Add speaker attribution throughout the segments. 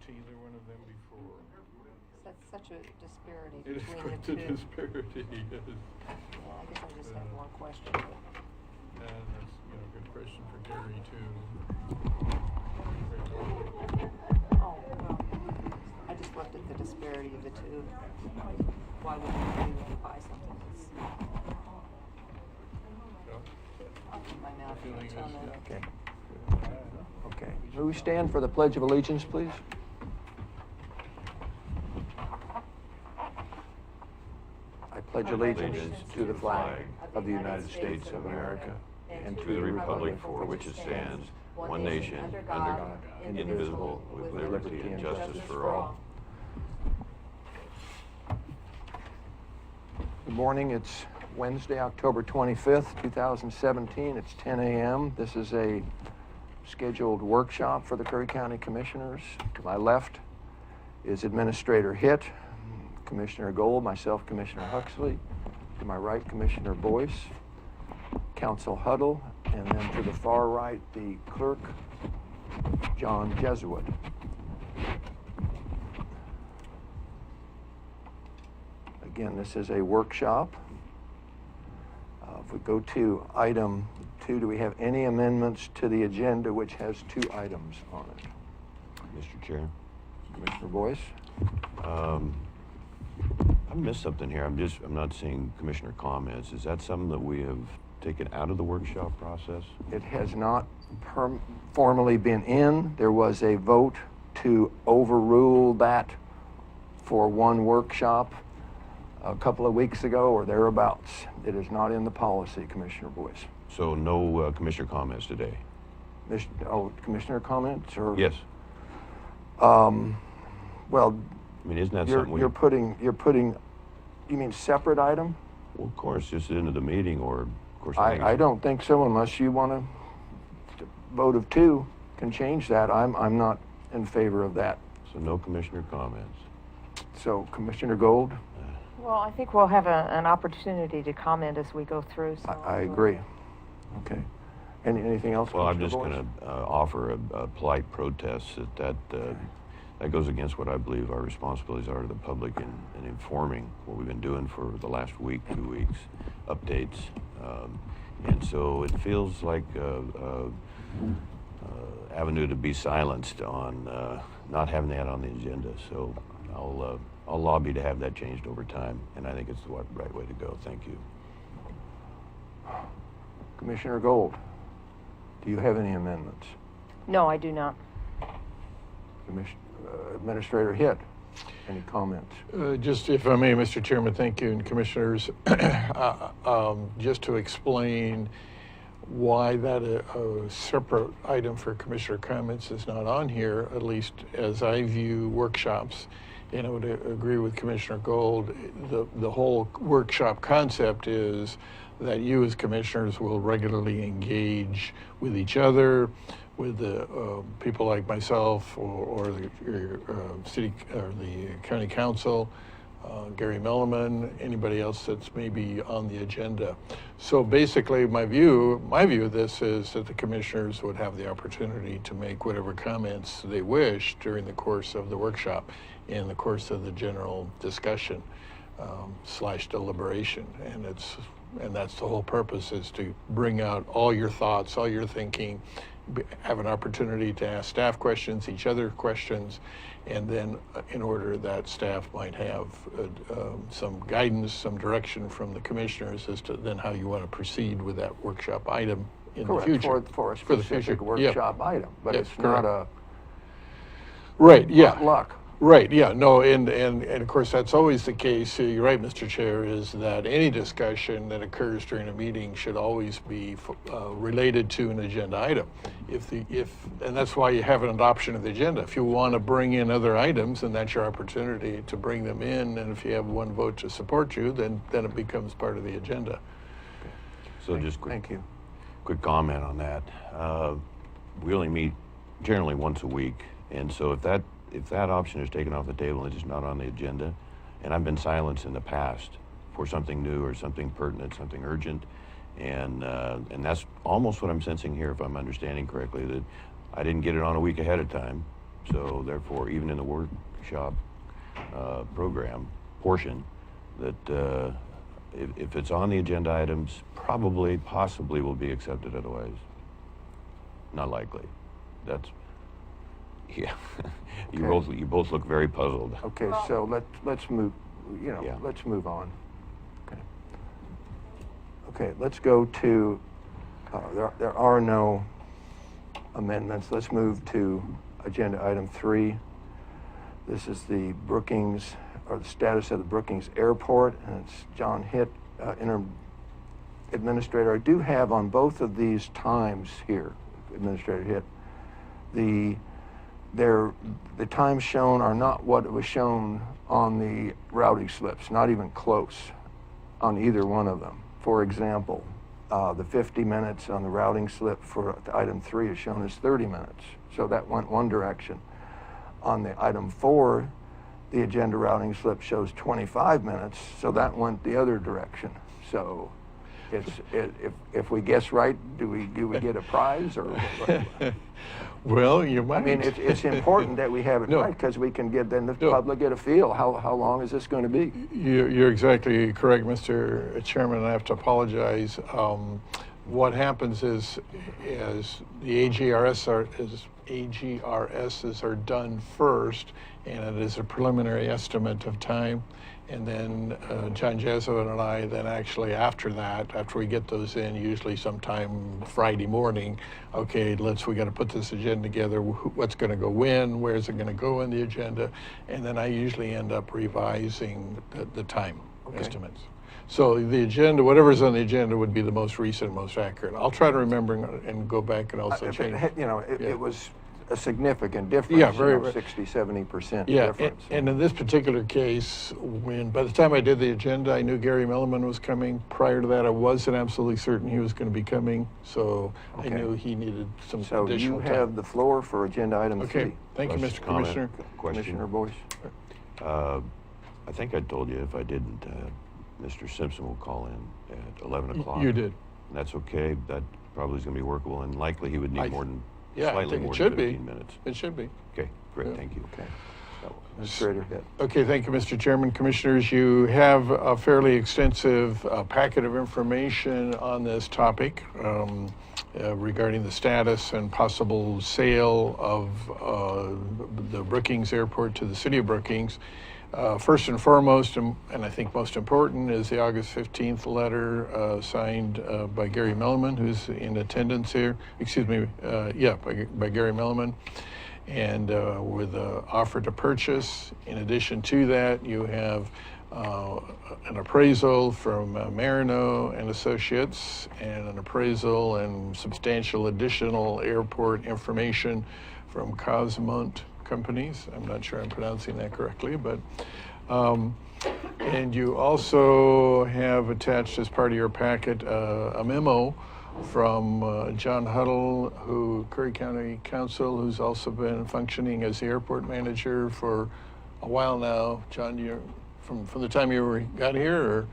Speaker 1: to either one of them before.
Speaker 2: That's such a disparity
Speaker 1: It is
Speaker 2: between
Speaker 1: quite
Speaker 2: the
Speaker 1: a
Speaker 2: two.
Speaker 1: disparity, yes.
Speaker 2: Well, I guess I just have one question.
Speaker 1: And that's, a good question for Gary too.
Speaker 2: Oh, well, I just looked at the disparity of the two. Why would we buy something that's... I'll keep my mouth shut until then.
Speaker 3: Okay. Okay. Will we stand for the Pledge of Allegiance, please? I pledge allegiance to the flag of the United States of America and to the republic for which it stands, one nation, under God, indivisible, with liberty and justice for all. Good morning. It's Wednesday, October 25th, 2017. It's 10 a.m. This is a scheduled workshop for the Curry County Commissioners. To my left is Administrator Hitt, Commissioner Gold, myself, Commissioner Huxley. To my right, Commissioner Boyce, Council Huddle, and then to the far right, the Clerk, John Jesuit. Again, this is a workshop. If we go to item 2, do we have any amendments to the agenda which has 2 items on it?
Speaker 4: Mr. Chair.
Speaker 3: Commissioner Boyce?
Speaker 4: I missed something here. I'm not seeing commissioner comments. Is that something that we have taken out of the workshop process?
Speaker 3: It has not formally been in. There was a vote to overrule that for one workshop a couple of weeks ago or thereabouts. It is not in the policy, Commissioner Boyce.
Speaker 4: So no commissioner comments today?
Speaker 3: Commissioner comments? Or
Speaker 4: Yes.
Speaker 3: Well,
Speaker 4: I mean, isn't that something
Speaker 3: you're putting, you mean separate item?
Speaker 4: Well, of course, just into the meeting, or of course.
Speaker 3: I don't think so, unless you want to vote of 2 can change that. I'm not in favor of that.
Speaker 4: So no commissioner comments.
Speaker 3: So Commissioner Gold?
Speaker 2: Well, I think we'll have an opportunity to comment as we go through. So
Speaker 3: I agree. Okay. Anything else?
Speaker 4: Well, I'm
Speaker 3: Commissioner
Speaker 4: just
Speaker 3: Boyce?
Speaker 4: going to offer a polite protest that goes against what I believe our responsibilities are to the public in informing what we've been doing for the last week, 2 weeks, updates. And so it feels like avenue to be silenced on not having that on the agenda. So I'll lobby to have that changed over time, and I think it's the right way to go. Thank you.
Speaker 3: Commissioner Gold, do you have any amendments?
Speaker 2: No, I do not.
Speaker 3: Administrator Hitt, any comments?
Speaker 1: Just if I may, Mr. Chairman, thank you, and Commissioners. Just to explain why that a separate item for Commissioner comments is not on here, at least as I view workshops, and I would agree with Commissioner Gold, the whole workshop concept is that you as commissioners will regularly engage with each other, with the people like myself or the city or the county council, Gary Milliman, anybody else that's maybe on the agenda. So basically my view of this is that the commissioners would have the opportunity to make whatever comments they wish during the course of the workshop, in the course of the general discussion / deliberation. And that's the whole purpose, is to bring out all your thoughts, all your thinking, have an opportunity to ask staff questions, each other questions, and then in order that staff might have some guidance, some direction from the commissioners as to then how you want to proceed with that workshop item in the future.
Speaker 3: For a specific workshop item, but
Speaker 1: Yes,
Speaker 3: it's not a
Speaker 1: right, yeah.
Speaker 3: potluck.
Speaker 1: Right, yeah, no, and of course that's always the case. You're right, Mr. Chair, is that any discussion that occurs during a meeting should always be related to an agenda item. And that's why you have an adoption of the agenda. If you want to bring in other items, then that's your opportunity to bring them in, and if you have one vote to support you, then it becomes part of the agenda.
Speaker 4: Okay. So just
Speaker 3: Thank you.
Speaker 4: quick comment on that. We only meet generally once a week, and so if that option is taken off the table and it's just not on the agenda, and I've been silenced in the past for something new or something pertinent, something urgent, and that's almost what I'm sensing here, if I'm understanding correctly, that I didn't get it on a week ahead of time, So therefore, even in the workshop program portion, that if it's on the agenda items, probably, possibly will be accepted. Otherwise, not likely. That's, yeah.
Speaker 3: Okay.
Speaker 4: You both look very puzzled.
Speaker 3: Okay, so let's move,
Speaker 4: Yeah.
Speaker 3: let's move on. Okay. Okay, let's go to, there are no amendments. Let's move to agenda item 3. This is the Brookings, or the status of the Brookings Airport, and it's John Hitt, interim administrator. I do have on both of these times here, Administrator Hitt, the times shown are not what was shown on the routing slips, not even close on either one of them. For example, the 50 minutes on the routing slip for item 3 is shown as 30 minutes. So that went one direction. On the item 4, the agenda routing slip shows 25 minutes, so that went the other direction. So if we guess right, do we get a prize or?
Speaker 1: Well, you might.
Speaker 3: I mean, it's important that we have it
Speaker 1: No.
Speaker 3: right, because we can get, then the
Speaker 1: No.
Speaker 3: public get a feel, how long is this going to be?
Speaker 1: You're exactly correct, Mr. Chairman. I have to apologize. What happens is the AGRSs are done first, and it is a preliminary estimate of time. And then John Jesuit and I then actually after that, after we get those in, usually sometime Friday morning, okay, we got to put this agenda together, what's going to go when, where's it going to go in the agenda, and then I usually end up revising the time estimates. So the agenda, whatever's on the agenda would be the most recent, most accurate. I'll try to remember and go back and also change.
Speaker 3: It was a significant difference,
Speaker 1: Yeah, very.
Speaker 3: 60, 70%
Speaker 1: Yeah,
Speaker 3: difference.
Speaker 1: and in this particular case, by the time I did the agenda, I knew Gary Milliman was coming. Prior to that, I wasn't absolutely certain he was going to be coming, so I knew he needed some
Speaker 3: So
Speaker 1: additional
Speaker 3: you
Speaker 1: time.
Speaker 3: have the floor for agenda item 3.
Speaker 1: Okay, thank you,
Speaker 4: Question,
Speaker 1: Mr.
Speaker 4: comment,
Speaker 1: Commissioner.
Speaker 4: Question.
Speaker 3: Commissioner Boyce.
Speaker 4: I think I told you, if I didn't, Mr. Simpson will call in at 11 o'clock.
Speaker 1: You did.
Speaker 4: That's okay. That probably is going to be workable, and likely he would need more than,
Speaker 1: Yeah, I
Speaker 4: slightly
Speaker 1: think
Speaker 4: more
Speaker 1: it
Speaker 4: than
Speaker 1: should be.
Speaker 4: 15 minutes.
Speaker 1: It should be.
Speaker 4: Okay, great,
Speaker 1: Yeah.
Speaker 4: thank you.
Speaker 3: Okay. Administrator Hitt.
Speaker 1: Okay, thank you, Mr. Chairman. Commissioners, you have a fairly extensive packet of information on this topic regarding the status and possible sale of the Brookings Airport to the City of Brookings. First and foremost, and I think most important, is the August 15th letter signed by Gary Milliman, who's in attendance here. Excuse me, by Gary Milliman. And with an offer to purchase. In addition to that, you have an appraisal from Marino and Associates, and an appraisal and substantial additional airport information from Cosmont Companies. I'm not sure I'm pronouncing that correctly, but and you also have attached as part of your packet a memo from John Huddle, Curry County Council, who's also been functioning as the airport manager for a while now. John, you from the time you got here, or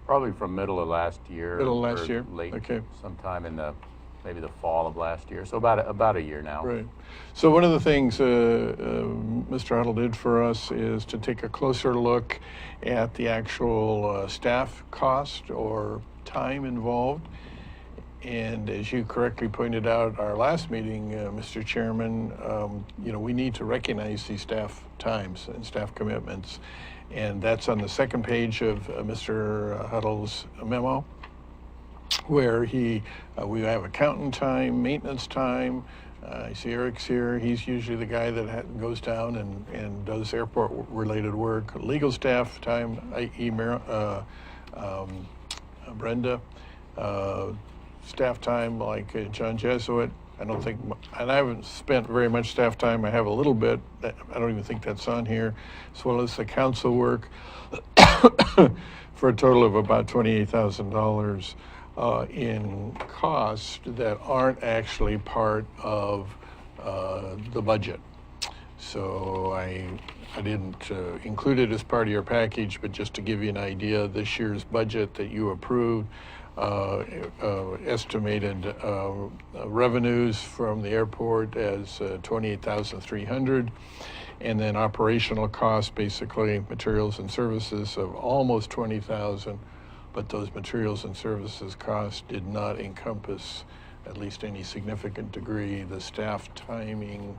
Speaker 5: Probably from middle of last year.
Speaker 1: Middle of last
Speaker 5: or
Speaker 1: year?
Speaker 5: Late,
Speaker 1: Okay.
Speaker 5: sometime in maybe the fall of last year. So about a year now.
Speaker 1: right? So one of the things Mr. Huddle did for us is to take a closer look at the actual staff cost or time involved. And as you correctly pointed out at our last meeting, Mr. Chairman, we need to recognize these staff times and staff commitments. And that's on the second page of Mr. Huddle's memo, where we have accountant time, maintenance time. I see Eric's here. He's usually the guy that goes down and does airport-related work. Legal staff time, i.e. Brenda. Staff time like John Jesuit. I don't think, and I haven't spent very much staff time. I have a little bit. I don't even think that's on here, as well as the council work, for a total of about $28,000 in costs that aren't actually part of the budget. So I didn't include it as part of your package, but just to give you an idea, this year's budget that you approved estimated revenues from the airport as 28,300, and then operational costs, basically materials and services, of almost 20,000. But those materials and services costs did not encompass, at least any significant degree, the staff timing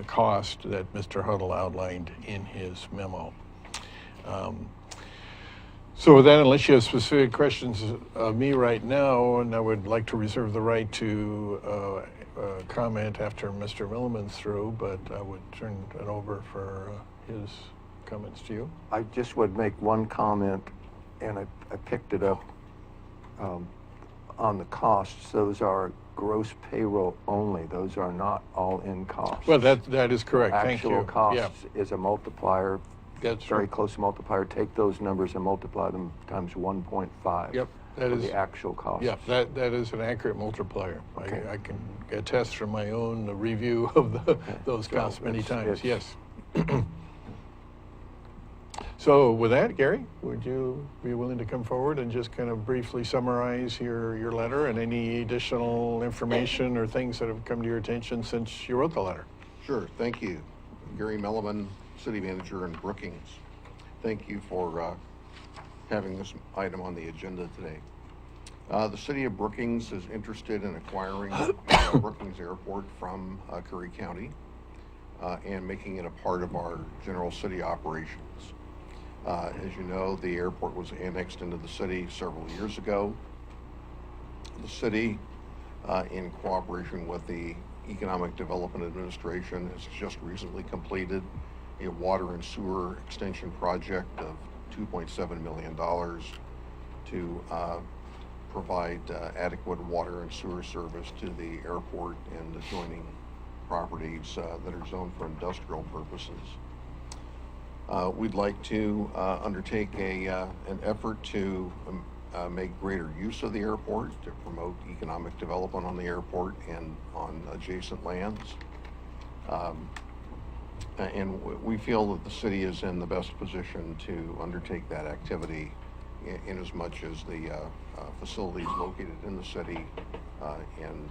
Speaker 1: cost that Mr. Huddle outlined in his memo. So with that, unless you have specific questions of me right now, and I would like to reserve the right to comment after Mr. Milliman's through, but I would turn it over for his comments to you.
Speaker 3: I just would make one comment, and I picked it up on the costs. Those are gross payroll only. Those are not all-in costs.
Speaker 1: Well, that is correct. Thank you.
Speaker 3: Actual costs
Speaker 1: Yeah.
Speaker 3: is a multiplier.
Speaker 1: That's
Speaker 3: very
Speaker 1: right.
Speaker 3: close multiplier. Take those numbers and multiply them times 1.5.
Speaker 1: Yep, that
Speaker 3: for
Speaker 1: is
Speaker 3: the actual cost.
Speaker 1: Yeah, that is an accurate multiplier.
Speaker 3: Okay.
Speaker 1: I can attest from my own review of those
Speaker 3: So
Speaker 1: costs many times.
Speaker 3: it's-
Speaker 1: Yes. So with that, Gary, would you be willing to come forward and just kind of briefly summarize your letter and any additional information or things that have come to your attention since you wrote the letter?
Speaker 6: Sure, thank you. Gary Milliman, City Manager in Brookings. Thank you for having this item on the agenda today. The City of Brookings is interested in acquiring Brookings Airport from Curry County and making it a part of our general city operations. As you know, the airport was annexed into the city several years ago. The city, in cooperation with the Economic Development Administration, has just recently completed a water and sewer extension project of $2.7 million to provide adequate water and sewer service to the airport and adjoining properties that are zoned for industrial purposes. We'd like to undertake an effort to make greater use of the airport to promote economic development on the airport and on adjacent lands. And we feel that the city is in the best position to undertake that activity in as much as the facilities located in the city and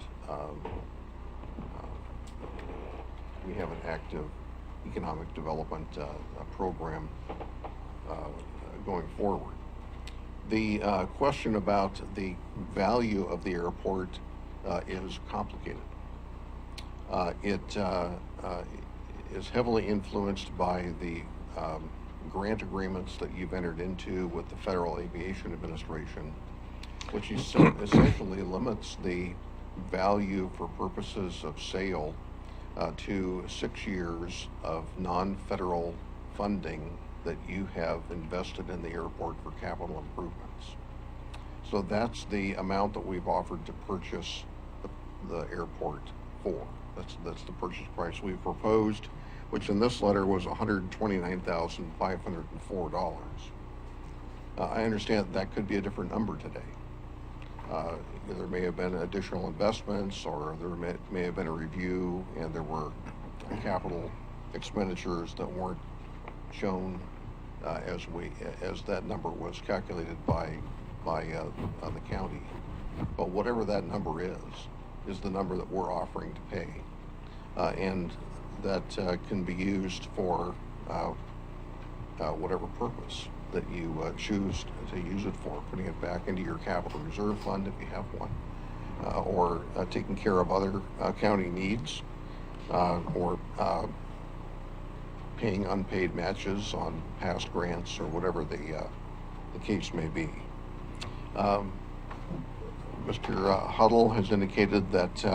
Speaker 6: we have an active economic development program going forward. The question about the value of the airport is complicated. It is heavily influenced by the grant agreements that you've entered into with the Federal Aviation Administration, which essentially limits the value for purposes of sale to 6 years of non-federal funding that you have invested in the airport for capital improvements. So that's the amount that we've offered to purchase the airport for. That's the purchase price we've proposed, which in this letter was $129,504. I understand that could be a different number today. There may have been additional investments, or there may have been a review, and there were capital expenditures that weren't shown as that number was calculated by the county. But whatever that number is the number that we're offering to pay, and that can be used for whatever purpose that you choose to use it for, putting it back into your capital reserve fund if you have one, or taking care of other county needs, or paying unpaid matches on past grants, or whatever the case may be. Mr. Huddle has indicated that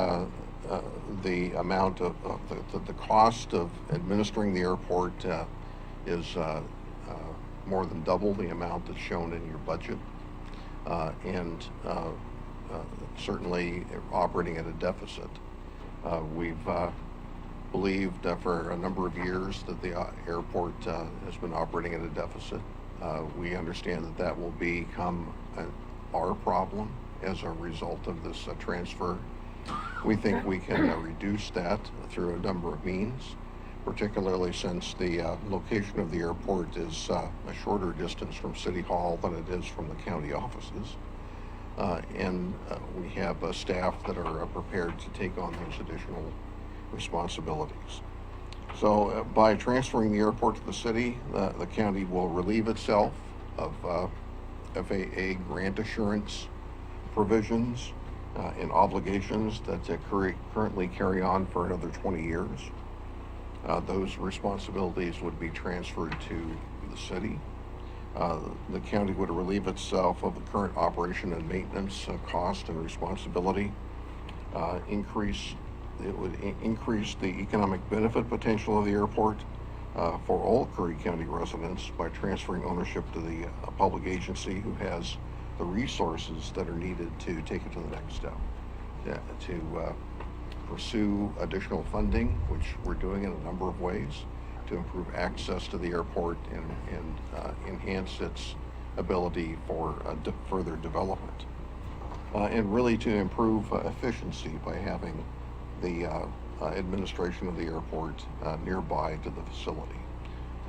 Speaker 6: the amount of the cost of administering the airport is more than double the amount that's shown in your budget, and certainly operating at a deficit. We've believed for a number of years that the airport has been operating at a deficit. We understand that that will become our problem as a result of this transfer. We think we can reduce that through a number of means. particularly since the location of the airport is a shorter distance from City Hall than it is from the county offices. And we have staff that are prepared to take on those additional responsibilities. So by transferring the airport to the city, the county will relieve itself of FAA grant assurance provisions and obligations that currently carry on for another 20 years. Those responsibilities would be transferred to the city. The county would relieve itself of the current operation and maintenance cost and responsibility. It would increase the economic benefit potential of the airport for all Curry County residents by transferring ownership to the public agency who has the resources that are needed to take it to the next step. To pursue additional funding, which we're doing in a number of ways, to improve access to the airport and enhance its ability for further development. And really to improve efficiency by having the administration of the airport nearby to the facility.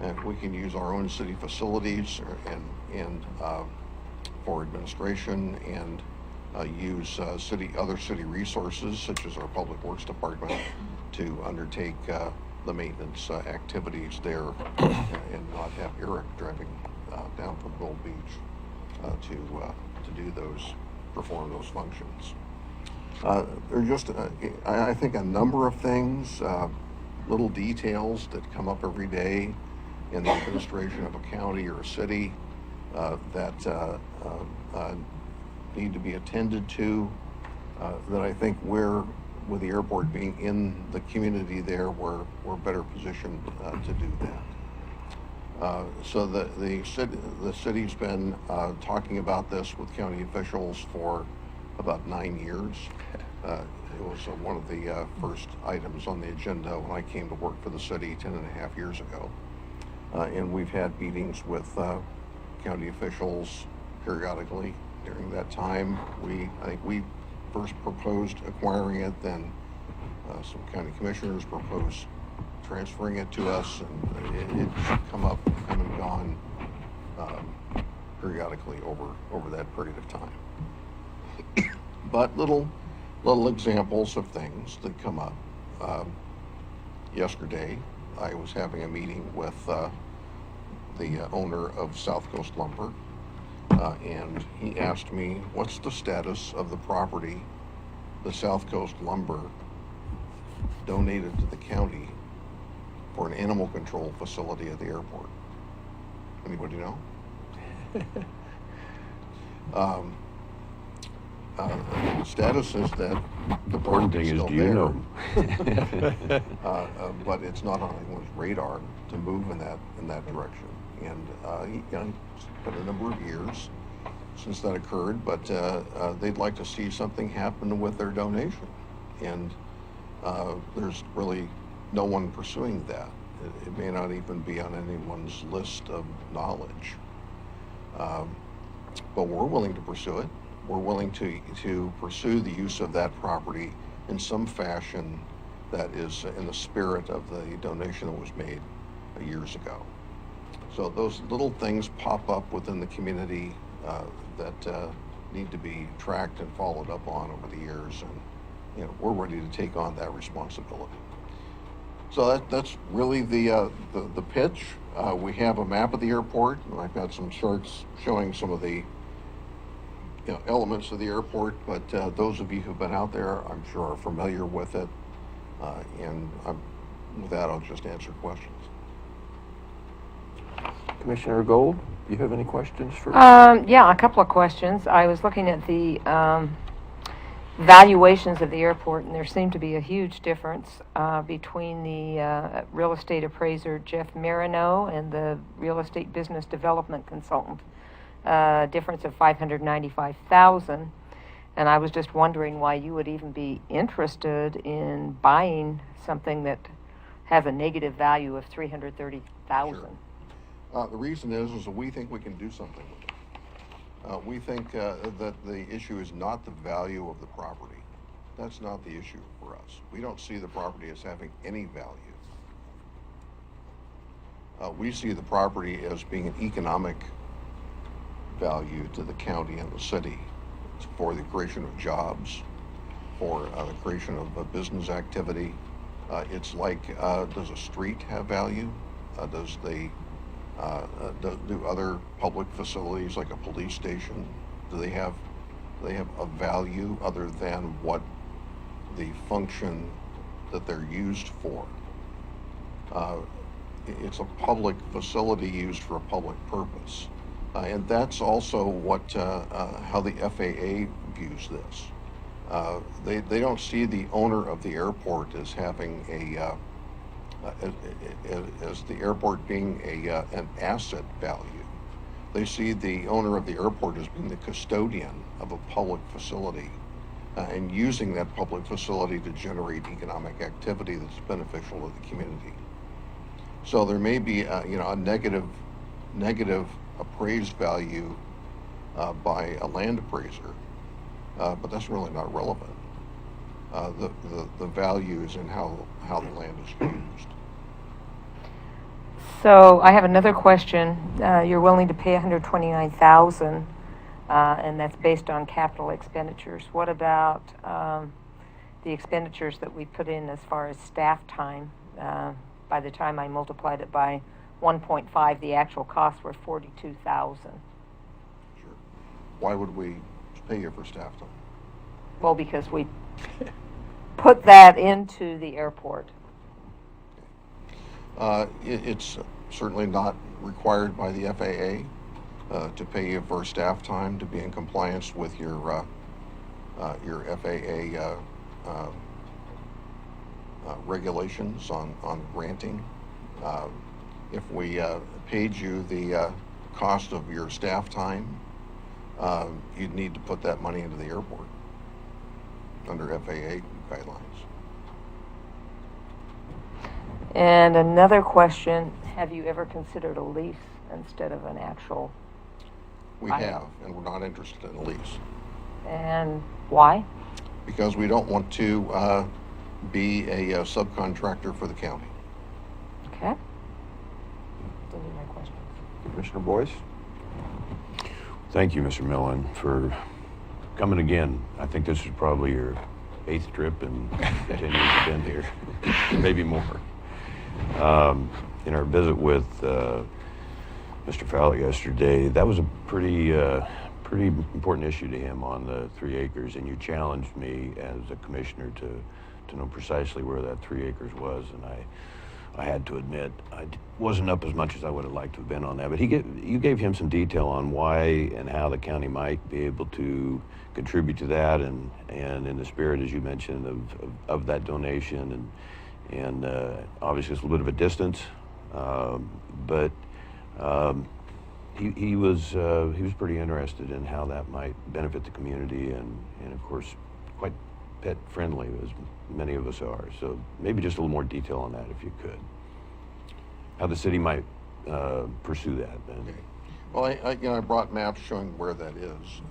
Speaker 6: And we can use our own city facilities and for administration and use other city resources such as our Public Works Department to undertake the maintenance activities there and not have Eric driving down from Gold Beach to perform those functions. There are just, I think, a number of things, little details that come up every day in the administration of a county or a city that need to be attended to, that I think with the airport being in the community there, we're better positioned to do that. So the city's been talking about this with county officials for about 9 years. It was one of the first items on the agenda when I came to work for the city 10.5 years ago. And we've had meetings with county officials periodically during that time. I think we first proposed acquiring it, then some county commissioners proposed transferring it to us, and it's come and gone periodically over that period of time. But little examples of things that come up. Yesterday, I was having a meeting with the owner of South Coast Lumber, and he asked me, what's the status of the property the South Coast Lumber donated to the county for an animal control facility at the airport? Anybody know? The status is that the
Speaker 4: Important
Speaker 6: property
Speaker 4: thing
Speaker 6: is
Speaker 4: is,
Speaker 6: still
Speaker 4: do you
Speaker 6: there.
Speaker 4: know?
Speaker 6: But it's not on anyone's radar to move in that direction. And it's been a number of years since that occurred, but they'd like to see something happen with their donation. And there's really no one pursuing that. It may not even be on anyone's list of knowledge. But we're willing to pursue it. We're willing to pursue the use of that property in some fashion that is in the spirit of the donation that was made years ago. So those little things pop up within the community that need to be tracked and followed up on over the years, and we're ready to take on that responsibility. So that's really the pitch. We have a map of the airport, and I've got some charts showing some of the elements of the airport, but those of you who've been out there, I'm sure, are familiar with it. And with that, I'll just answer questions.
Speaker 3: Commissioner Gold, do you have any questions for?
Speaker 2: Yeah, a couple of questions. I was looking at the valuations of the airport, and there seemed to be a huge difference between the real estate appraiser Jeff Marino and the real estate business development consultant. Difference of $595,000, and I was just wondering why you would even be interested in buying something that has a negative value of $330,000.
Speaker 6: Sure. The reason is that we think we can do something with it. We think that the issue is not the value of the property. That's not the issue for us. We don't see the property as having any value. We see the property as being an economic value to the county and the city for the creation of jobs, for the creation of business activity. It's like, does a street have value? Do other public facilities like a police station, do they have a value other than what the function that they're used for? It's a public facility used for a public purpose. And that's also what how the FAA views this. They don't see the owner of the airport as having as the airport being an asset value. They see the owner of the airport as being the custodian of a public facility and using that public facility to generate economic activity that's beneficial to the community. So there may be a negative appraised value by a land appraiser, but that's really not relevant. The value is in how the land is used.
Speaker 2: So I have another question. You're willing to pay $129,000, and that's based on capital expenditures. What about the expenditures that we put in as far as staff time? By the time I multiplied it by 1.5, the actual costs were $42,000.
Speaker 6: Sure. Why would we pay you for staff time?
Speaker 2: Well, because we put that into the airport.
Speaker 6: It's certainly not required by the FAA to pay you for staff time to be in compliance with your FAA regulations on granting. If we paid you the cost of your staff time, you'd need to put that money into the airport under FAA guidelines.
Speaker 2: And another question, have you ever considered a lease instead of an actual?
Speaker 6: We have, and we're not interested in a lease.
Speaker 2: And why?
Speaker 6: Because we don't want to be a subcontractor for the county.
Speaker 2: Okay. Those are my questions.
Speaker 3: Commissioner Boyce?
Speaker 4: Thank you, Mr. Millen, for coming again. I think this is probably your 8th trip in 10 years you've been here, maybe more. In our visit with Mr. Fowler yesterday, that was a pretty important issue to him on the 3 acres, and you challenged me as a commissioner to know precisely where that 3 acres was, and I had to admit I wasn't up as much as I would have liked to have been on that. But you gave him some detail on why and how the county might be able to contribute to that, and in the spirit, as you mentioned, of that donation, and obviously it's a little bit of a distance, but he was pretty interested in how that might benefit the community, and of course quite pet friendly, as many of us are. So maybe just a little more detail on that, if you could. How the city might pursue that. Then.
Speaker 6: Okay. Well, I brought maps showing where that is.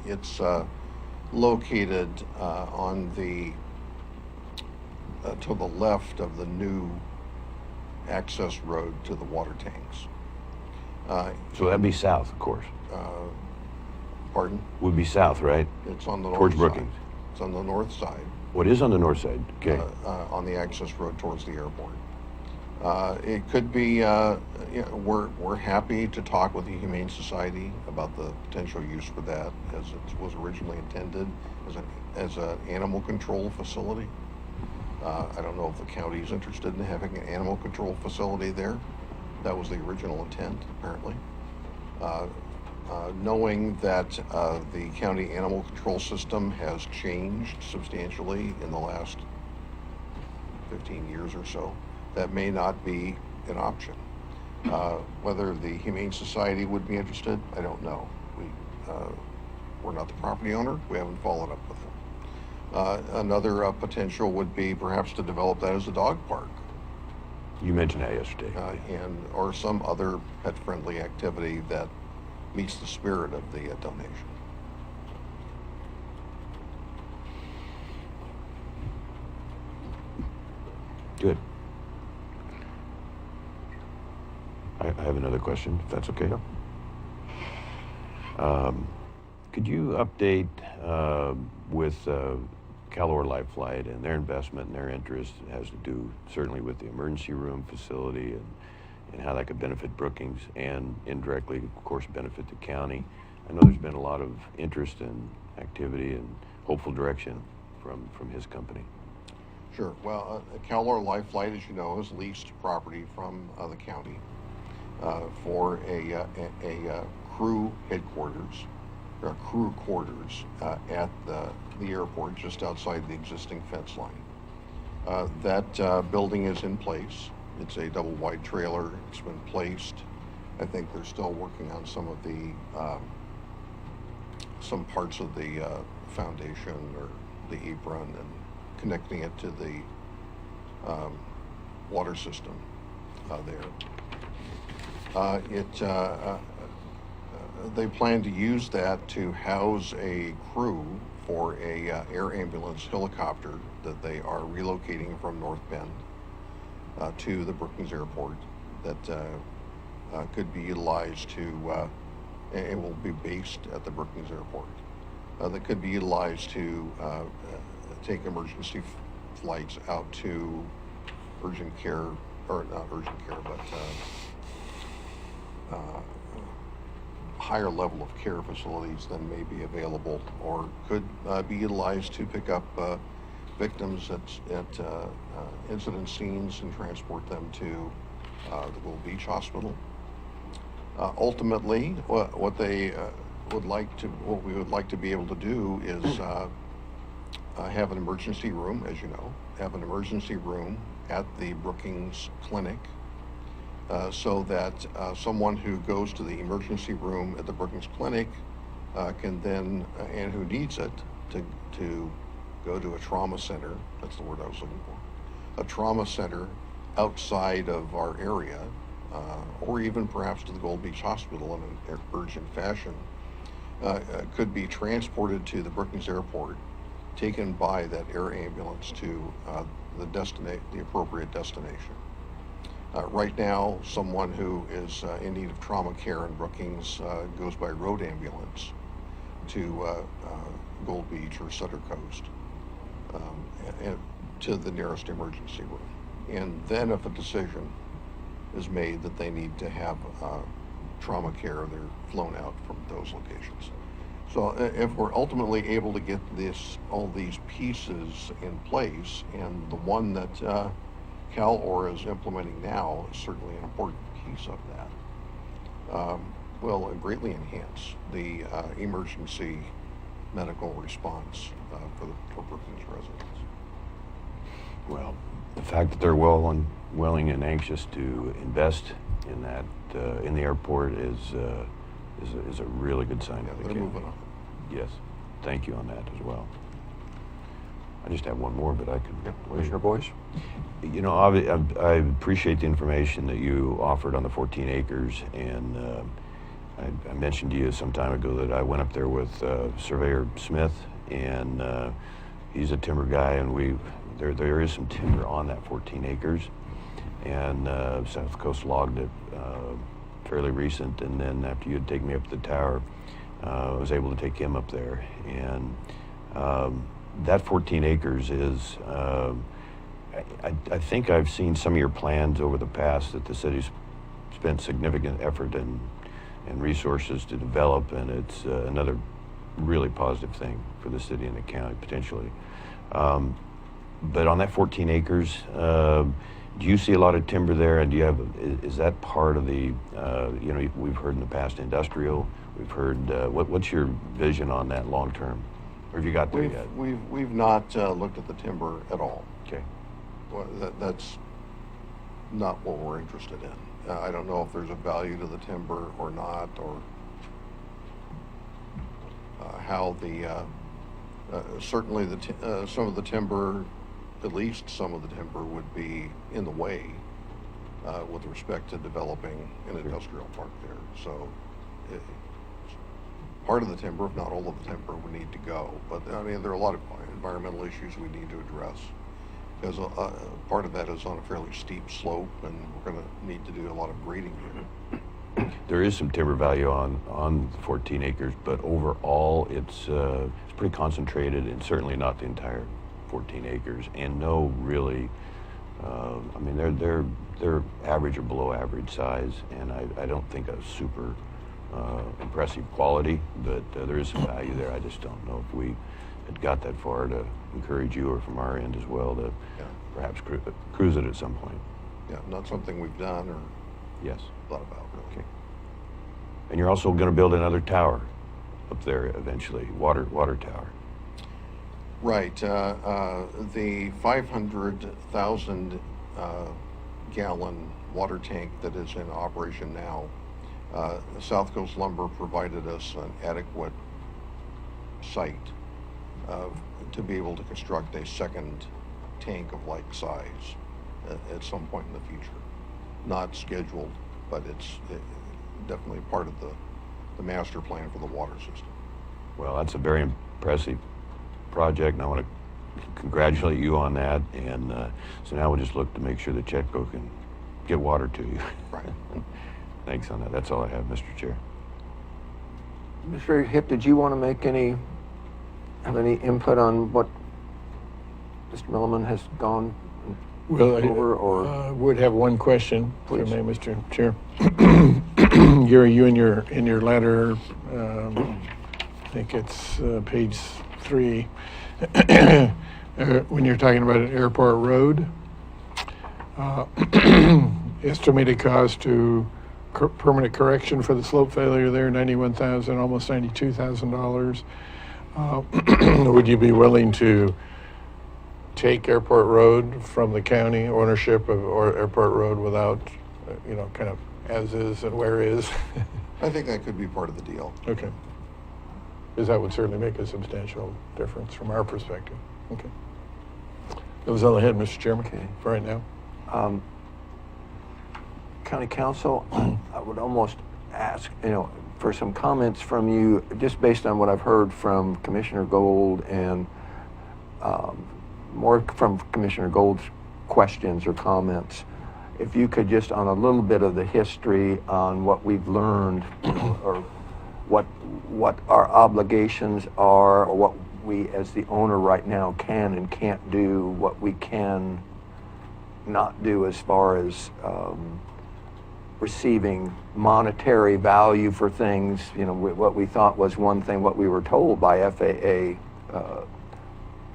Speaker 6: It's located on the to the left of the new access road to the water tanks.
Speaker 4: So that'd be south, of course.
Speaker 6: Pardon?
Speaker 4: Would be south, right?
Speaker 6: It's on the north
Speaker 4: Towards
Speaker 6: side.
Speaker 4: Brookings.
Speaker 6: It's on the north side.
Speaker 4: What is on the north side? Okay.
Speaker 6: On the access road towards the airport. It could be, we're happy to talk with the Humane Society about the potential use for that, as it was originally intended as an animal control facility. I don't know if the county is interested in having an animal control facility there. That was the original intent, apparently. Knowing that the county animal control system has changed substantially in the last 15 years or so, that may not be an option. Whether the Humane Society would be interested, I don't know. We're not the property owner. We haven't followed up with them. Another potential would be perhaps to develop that as a dog park.
Speaker 4: You mentioned that yesterday.
Speaker 6: Or some other pet-friendly activity that meets the spirit of the donation.
Speaker 4: Good. I have another question, if that's okay. Could you update with Calor Life Flight and their investment and their interest? It has to do certainly with the emergency room facility and how that could benefit Brookings and indirectly, of course, benefit the county. I know there's been a lot of interest and activity and hopeful direction from his company.
Speaker 6: Sure. Well, Calor Life Flight, as you know, has leased property from the county for a crew headquarters, or crew quarters at the airport just outside the existing fence line. That building is in place. It's a double wide trailer. It's been placed. I think they're still working on some of the some parts of the foundation or the apron and connecting it to the water system there. They plan to use that to house a crew for a air ambulance helicopter that they are relocating from North Bend to the Brookings Airport that could be utilized to, and will be based at the Brookings Airport, that could be utilized to take emergency flights out to urgent care, or not urgent care, but higher level of care facilities than may be available or could be utilized to pick up victims at incident scenes and transport them to the Gold Beach Hospital. Ultimately, what we would like to be able to do is have an emergency room, as you know, have an emergency room at the Brookings Clinic, so that someone who goes to the emergency room at the Brookings Clinic can then, and who needs it, to go to a trauma center, that's the word I was looking for, a trauma center outside of our area, or even perhaps to the Gold Beach Hospital in an urgent fashion, could be transported to the Brookings Airport, taken by that air ambulance to the appropriate destination. Right now, someone who is in need of trauma care in Brookings goes by road ambulance to Gold Beach or Sutter Coast, and to the nearest emergency room. And then if a decision is made that they need to have trauma care, they're flown out from those locations. So if we're ultimately able to get all these pieces in place, and the one that CalOR is implementing now is certainly an important piece of that, will greatly enhance the emergency medical response for Brookings residents.
Speaker 4: Well, the fact that they're willing and anxious to invest in that in the airport is a really good sign of the
Speaker 6: They're
Speaker 4: county.
Speaker 6: moving on.
Speaker 4: Yes, thank you on that as well. I just have one more, but I could.
Speaker 3: Commissioner Boyce?
Speaker 4: You know, I appreciate the information that you offered on the 14 acres, and I mentioned to you some time ago that I went up there with Surveyor Smith, and he's a timber guy, and there is some timber on that 14 acres, and South Coast logged it fairly recent, and then after you'd take me up to the tower, I was able to take him up there, and that 14 acres is, I think I've seen some of your plans over the past that the city's spent significant effort and resources to develop, and it's another really positive thing for the city and the county, potentially. But on that 14 acres, do you see a lot of timber there, and is that part of the, we've heard in the past industrial, we've heard, what's your vision on that long term? Or have you got there yet?
Speaker 6: We've not looked at the timber at all.
Speaker 4: Okay.
Speaker 6: Well, that's not what we're interested in. I don't know if there's a value to the timber or not, or how certainly some of the timber, at least some of the timber, would be in the way with respect to developing an industrial park there. So part of the timber, if not all of the timber, would need to go. But I mean, there are a lot of environmental issues we need to address. because part of that is on a fairly steep slope, and we're going to need to do a lot of grading here.
Speaker 4: There is some timber value on the 14 acres, but overall it's pretty concentrated, and certainly not the entire 14 acres, and no really. I mean, they're average or below average size, and I don't think a super impressive quality, but there is some value there. I just don't know if we had got that far to encourage you, or from our end as well, to perhaps cruise it at some point.
Speaker 6: Yeah, not something we've done or
Speaker 4: Yes.
Speaker 6: thought about, really.
Speaker 4: Okay. And you're also going to build another tower up there eventually, water tower.
Speaker 6: Right. The 500,000 gallon water tank that is in operation now, South Coast Lumber provided us an adequate site to be able to construct a second tank of like size at some point in the future. Not scheduled, but it's definitely part of the master plan for the water system.
Speaker 4: Well, that's a very impressive project, and I want to congratulate you on that. And so now we'll just look to make sure that Chetco can get water to you.
Speaker 6: Right.
Speaker 4: Thanks on that. That's all I have, Mr. Chair.
Speaker 3: Mr. Hipp, did you want to have any input on what Mr. Milliman has gone
Speaker 1: Well,
Speaker 3: over, or?
Speaker 1: I would have one question, if I
Speaker 3: Please.
Speaker 1: may, Mr. Chair. Gary, you in your letter, I think it's page 3, when you're talking about an airport road, estimated cost to permanent correction for the slope failure there, $91,000, almost $92,000. Would you be willing to take Airport Road from the county ownership of or Airport Road without, kind of as is and where is?
Speaker 6: I think that could be part of the deal.
Speaker 1: Okay. Because that would certainly make a substantial difference from our perspective. Okay. That was all I had, Mr. Chairman,
Speaker 3: Okay.
Speaker 1: for right now.
Speaker 3: County Council, I would almost ask, for some comments from you, just based on what I've heard from Commissioner Gold and more from Commissioner Gold's questions or comments. If you could just, on a little bit of the history on what we've learned, or what our obligations are, or what we as the owner right now can and can't do, what we can not do as far as receiving monetary value for things. What we thought was one thing, what we were told by FAA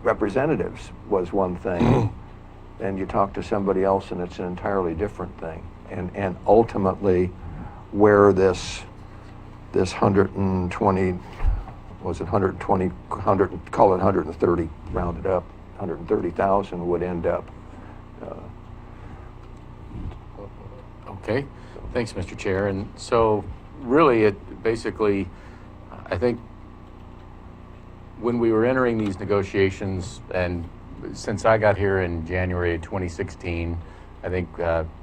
Speaker 3: representatives was one thing, and you talk to somebody else and it's an entirely different thing. And ultimately, where this 120, was it 120, call it 130, rounded up, 130,000 would end up.
Speaker 5: Okay, thanks, Mr. Chair. And so really it basically, I think when we were entering these negotiations, and since I got here in January of 2016, I think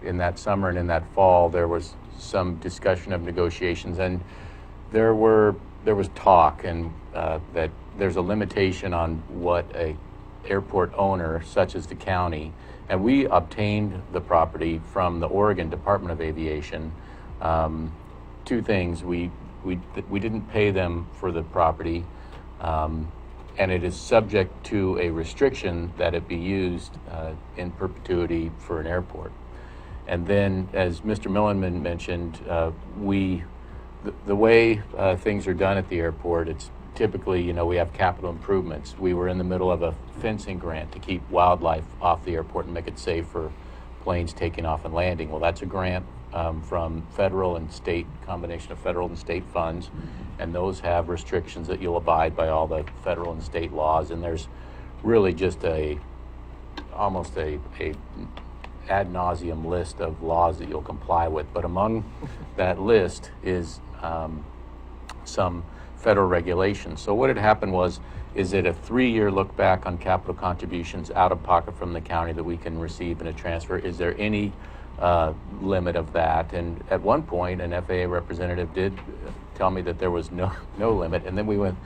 Speaker 5: in that summer and in that fall, there was some discussion of negotiations, and there was talk and that there's a limitation on what a airport owner, such as the county, and we obtained the property from the Oregon Department of Aviation. Two things: we didn't pay them for the property, and it is subject to a restriction that it be used in perpetuity for an airport. And then, as Mr. Milliman mentioned, the way things are done at the airport, it's typically, we have capital improvements. We were in the middle of a fencing grant to keep wildlife off the airport and make it safe for planes taking off and landing. Well, that's a grant from federal and state, combination of federal and state funds, and those have restrictions that you'll abide by all the federal and state laws. And there's really just almost a ad nauseum list of laws that you'll comply with. But among that list is some federal regulations. So what had happened is it a 3-year look back on capital contributions out of pocket from the county that we can receive in a transfer? Is there any limit of that? And at one point, an FAA representative did tell me that there was no limit. And then we went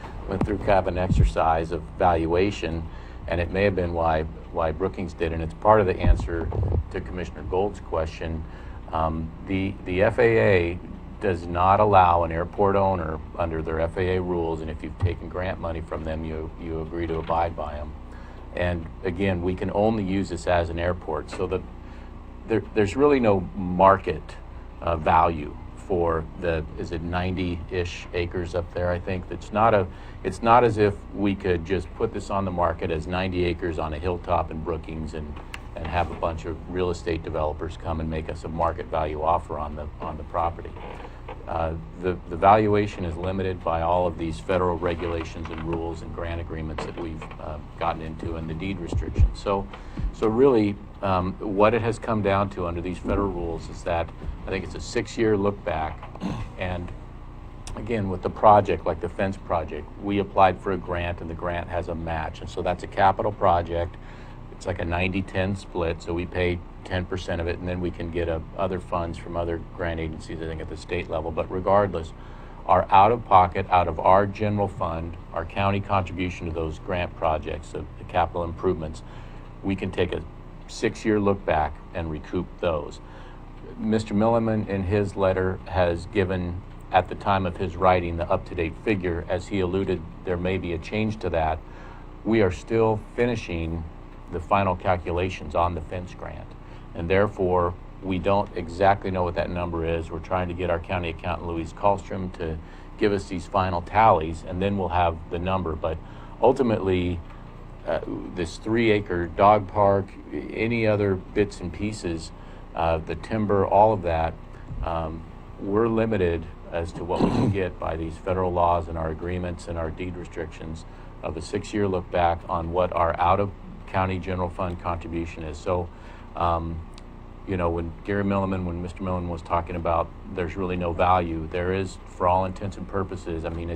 Speaker 5: through kind of an exercise of valuation, and it may have been why Brookings did, and it's part of the answer to Commissioner Gold's question. The FAA does not allow an airport owner under their FAA rules, and if you've taken grant money from them, you agree to abide by them. And again, we can only use this as an airport, so there's really no market value for is it 90-ish acres up there, I think. It's not as if we could just put this on the market as 90 acres on a hilltop in Brookings and have a bunch of real estate developers come and make us a market value offer on the property. The valuation is limited by all of these federal regulations and rules and grant agreements that we've gotten into, and the deed restrictions. So really, what it has come down to under these federal rules is that I think it's a 6-year look back, and again, with the project, like the fence project, we applied for a grant, and the grant has a match, and so that's a capital project. It's like a 90-10 split, so we pay 10% of it, and then we can get other funds from other grant agencies, I think at the state level. But regardless, our out-of-pocket, out of our general fund, our county contribution to those grant projects, the capital improvements, we can take a 6-year look back and recoup those. Mr. Milliman, in his letter, has given, at the time of his writing, the up-to-date figure. As he alluded, there may be a change to that. We are still finishing the final calculations on the fence grant, and therefore we don't exactly know what that number is. We're trying to get our county accountant, Louise Kallstrom, to give us these final tallies, and then we'll have the number. But ultimately, this 3-acre dog park, any other bits and pieces, the timber, all of that, we're limited as to what we can get by these federal laws and our agreements and our deed restrictions of a 6-year look back on what our out-of-county general fund contribution is. So, when Gary Milliman, when Mr. Milliman was talking about there's really no value, there is, for all intents and purposes. I mean,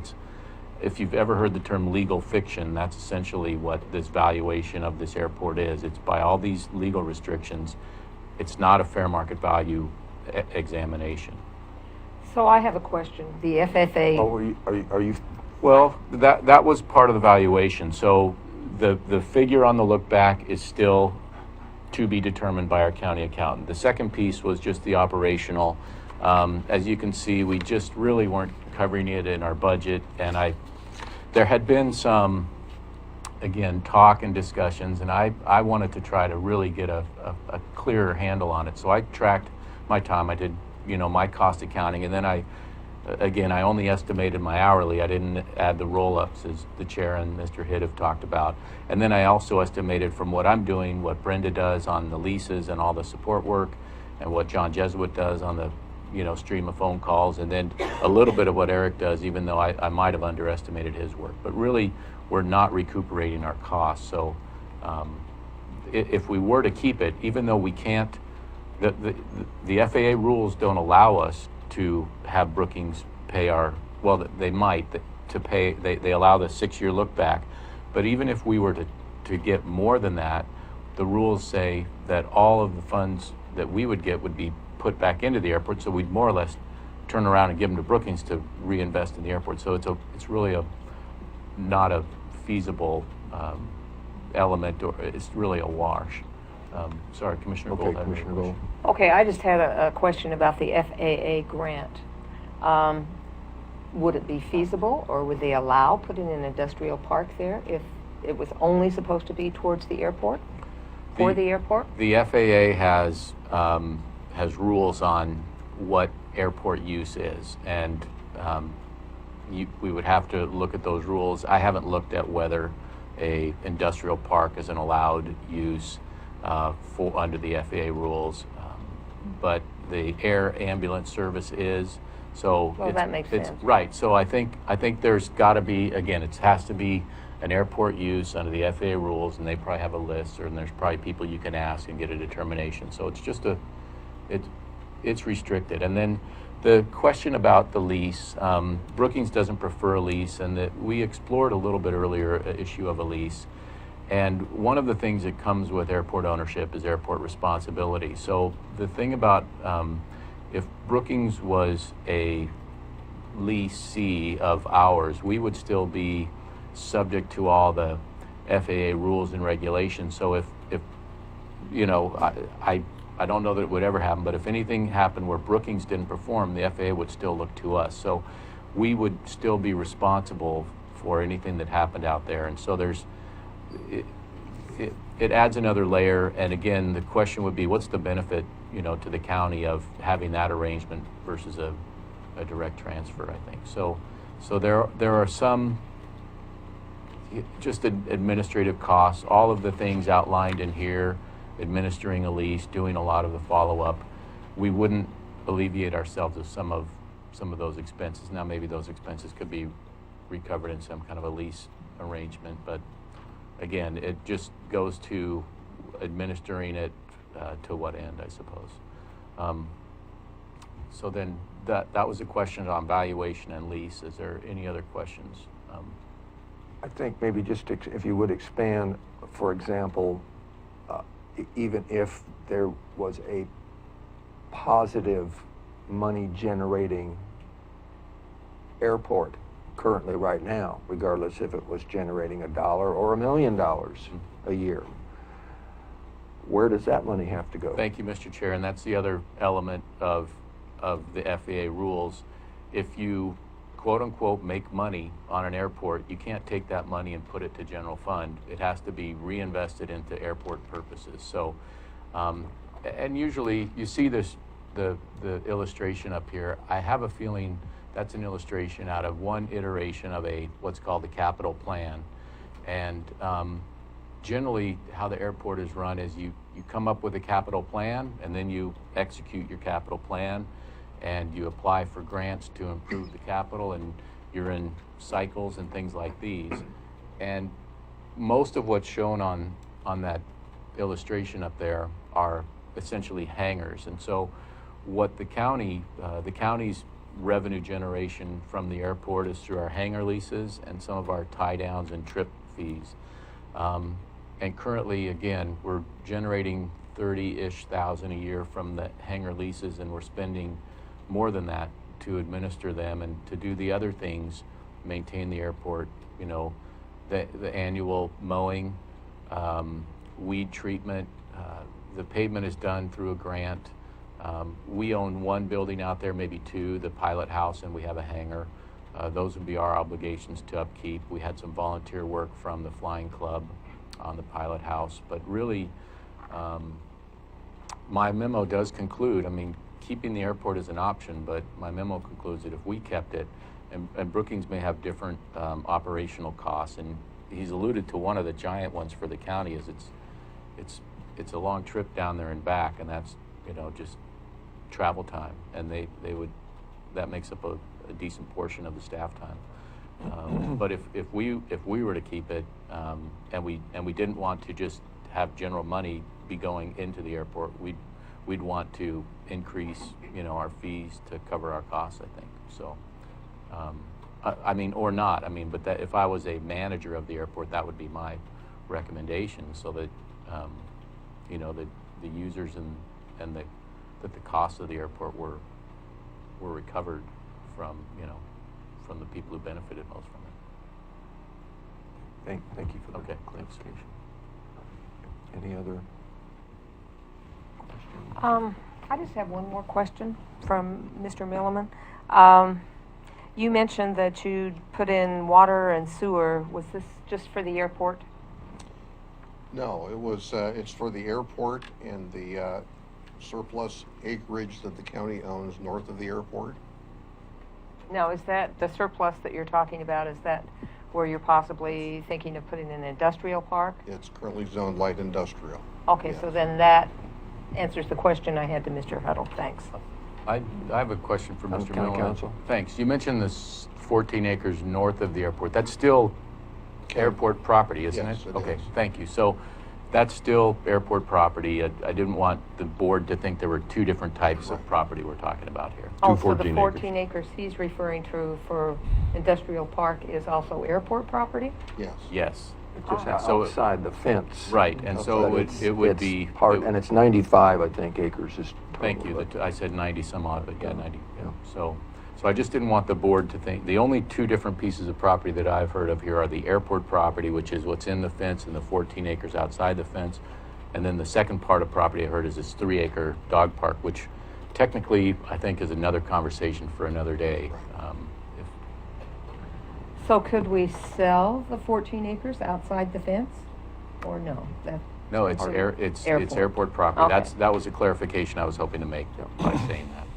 Speaker 5: if you've ever heard the term legal fiction, that's essentially what this valuation of this airport is. It's by all these legal restrictions. It's not a fair market value examination.
Speaker 2: So I have a question. The FFA.
Speaker 3: Oh, are you?
Speaker 5: Well, that was part of the valuation. So the figure on the look back is still to be determined by our county accountant. The second piece was just the operational. As you can see, we just really weren't covering it in our budget, and there had been some, again, talk and discussions, and I wanted to try to really get a clearer handle on it. So I tracked my time. I did, my cost accounting, and then I only estimated my hourly. I didn't add the roll-ups, as the chair and Mr. Hitt have talked about. And then I also estimated from what I'm doing, what Brenda does on the leases and all the support work, and what John Jesuit does on the stream of phone calls, and then a little bit of what Eric does, even though I might have underestimated his work. But really, we're not recuperating our costs. So if we were to keep it, even though we can't, the FAA rules don't allow us to have Brookings pay they might, to pay, they allow the 6-year look back. But even if we were to get more than that, the rules say that all of the funds that we would get would be put back into the airport, so we'd more or less turn around and give them to Brookings to reinvest in the airport. So it's really not a feasible element, or it's really a wash. Sorry, Commissioner Gold.
Speaker 3: Okay, Commissioner Gold.
Speaker 2: Okay, I just had a question about the FAA grant. Would it be feasible, or would they allow putting an industrial park there if it was only supposed to be towards the airport, for the airport?
Speaker 5: The FAA has rules on what airport use is, and we would have to look at those rules. I haven't looked at whether a industrial park is an allowed use under the FAA rules, but the air ambulance service is. So
Speaker 2: that makes sense.
Speaker 5: Right. So I think there's got to be, again, it has to be an airport use under the FAA rules, and they probably have a list, and there's probably people you can ask and get a determination. So it's just it's restricted. And then the question about the lease, Brookings doesn't prefer a lease, and that we explored a little bit earlier an issue of a lease. And one of the things that comes with airport ownership is airport responsibility. So the thing about if Brookings was a leasee of ours, we would still be subject to all the FAA rules and regulations. So if you know, I don't know that it would ever happen, but if anything happened where Brookings didn't perform, the FAA would still look to us. So we would still be responsible for anything that happened out there. And so it adds another layer. And again, the question would be, what's the benefit, you know, to the county of having that arrangement versus a direct transfer, I think. So there are some just administrative costs, all of the things outlined in here, administering a lease, doing a lot of the follow-up. We wouldn't alleviate ourselves of some of those expenses. Now maybe those expenses could be recovered in some kind of a lease arrangement, but again, it just goes to administering it to what end, I suppose. So then that was a question on valuation and lease. Is there any other questions?
Speaker 3: I think maybe just if you would expand, for example, even if there was a positive money-generating airport currently right now, regardless if it was generating $1 or $1 million a year, where does that money have to go?
Speaker 5: Thank you, Mr. Chair, and that's the other element of the FAA rules. If you quote-unquote make money on an airport, you can't take that money and put it to general fund. It has to be reinvested into airport purposes. So, and usually you see this, the illustration up here. I have a feeling that's an illustration out of one iteration of what's called the capital plan. And generally how the airport is run is you come up with a capital plan, and then you execute your capital plan, and you apply for grants to improve the capital, and you're in cycles and things like these. And most of what's shown on that illustration up there are essentially hangars. And so what the county's revenue generation from the airport is through our hangar leases and some of our tie downs and trip fees. And currently, again, we're generating 30-ish thousand a year from the hangar leases, and we're spending more than that to administer them and to do the other things, maintain the airport, you know, the annual mowing, weed treatment. The pavement is done through a grant. We own one building out there, maybe two, the pilot house, and we have a hangar. Those would be our obligations to upkeep. We had some volunteer work from the flying club on the pilot house, but really my memo does conclude, I mean, keeping the airport is an option, but my memo concludes that if we kept it, and Brookings may have different operational costs, and he's alluded to one of the giant ones for the county is it's a long trip down there and back, and that's, you know, just travel time, and that makes up a decent portion of the staff time. But if we were to keep it, and we didn't want to just have general money be going into the airport, we'd want to increase, you know, our fees to cover our costs, I think. So, I mean, or not. I mean, but that if I was a manager of the airport, that would be my recommendation, so that you know, the users and that the costs of the airport were recovered from, you know, from the people who benefited most from it.
Speaker 3: Thank you for the
Speaker 5: Okay, thanks.
Speaker 3: clarification. Any other questions?
Speaker 2: I just have one more question from Mr. Milliman. You mentioned that you'd put in water and sewer. Was this just for the airport?
Speaker 6: No, it was, it's for the airport and the surplus acreage that the county owns north of the airport.
Speaker 2: No, is that the surplus that you're talking about? Is that where you're possibly thinking of putting an industrial park?
Speaker 6: It's currently zoned light industrial.
Speaker 2: Okay,
Speaker 6: Yes.
Speaker 2: so then that answers the question I had to Mr. Huddle. Thanks.
Speaker 5: I have a question for Mr.
Speaker 3: County
Speaker 5: Miller.
Speaker 3: Counsel.
Speaker 5: Thanks. You mentioned this 14 acres north of the airport. That's still airport property, isn't
Speaker 6: Yes,
Speaker 5: it?
Speaker 6: it
Speaker 5: Okay,
Speaker 6: is.
Speaker 5: thank you. So that's still airport property. I didn't want the board to think there were two different types of property we're talking about here.
Speaker 2: Oh, so the
Speaker 4: 14
Speaker 2: 14 acres he's referring to for industrial park is also airport property?
Speaker 6: Yes.
Speaker 5: Yes.
Speaker 3: It's just
Speaker 5: So-
Speaker 3: outside the fence.
Speaker 5: Right, and so
Speaker 3: But
Speaker 5: it would
Speaker 3: it's
Speaker 5: be.
Speaker 3: part, and it's 95, I think, acres is total.
Speaker 5: Thank you.
Speaker 3: but-
Speaker 5: I said 90 some odd, but yeah, 90. Yeah.
Speaker 3: Yeah.
Speaker 5: So So I just didn't want the board to think, the only two different pieces of property that I've heard of here are the airport property, which is what's in the fence and the 14 acres outside the fence. And then the second part of property I heard is this 3-acre dog park, which technically I think is another conversation for another day.
Speaker 2: So could we sell the 14 acres outside the fence, or no?
Speaker 5: No, it's
Speaker 2: Airport.
Speaker 5: airport property.
Speaker 2: Okay.
Speaker 5: That was a clarification I was hoping to make by saying that.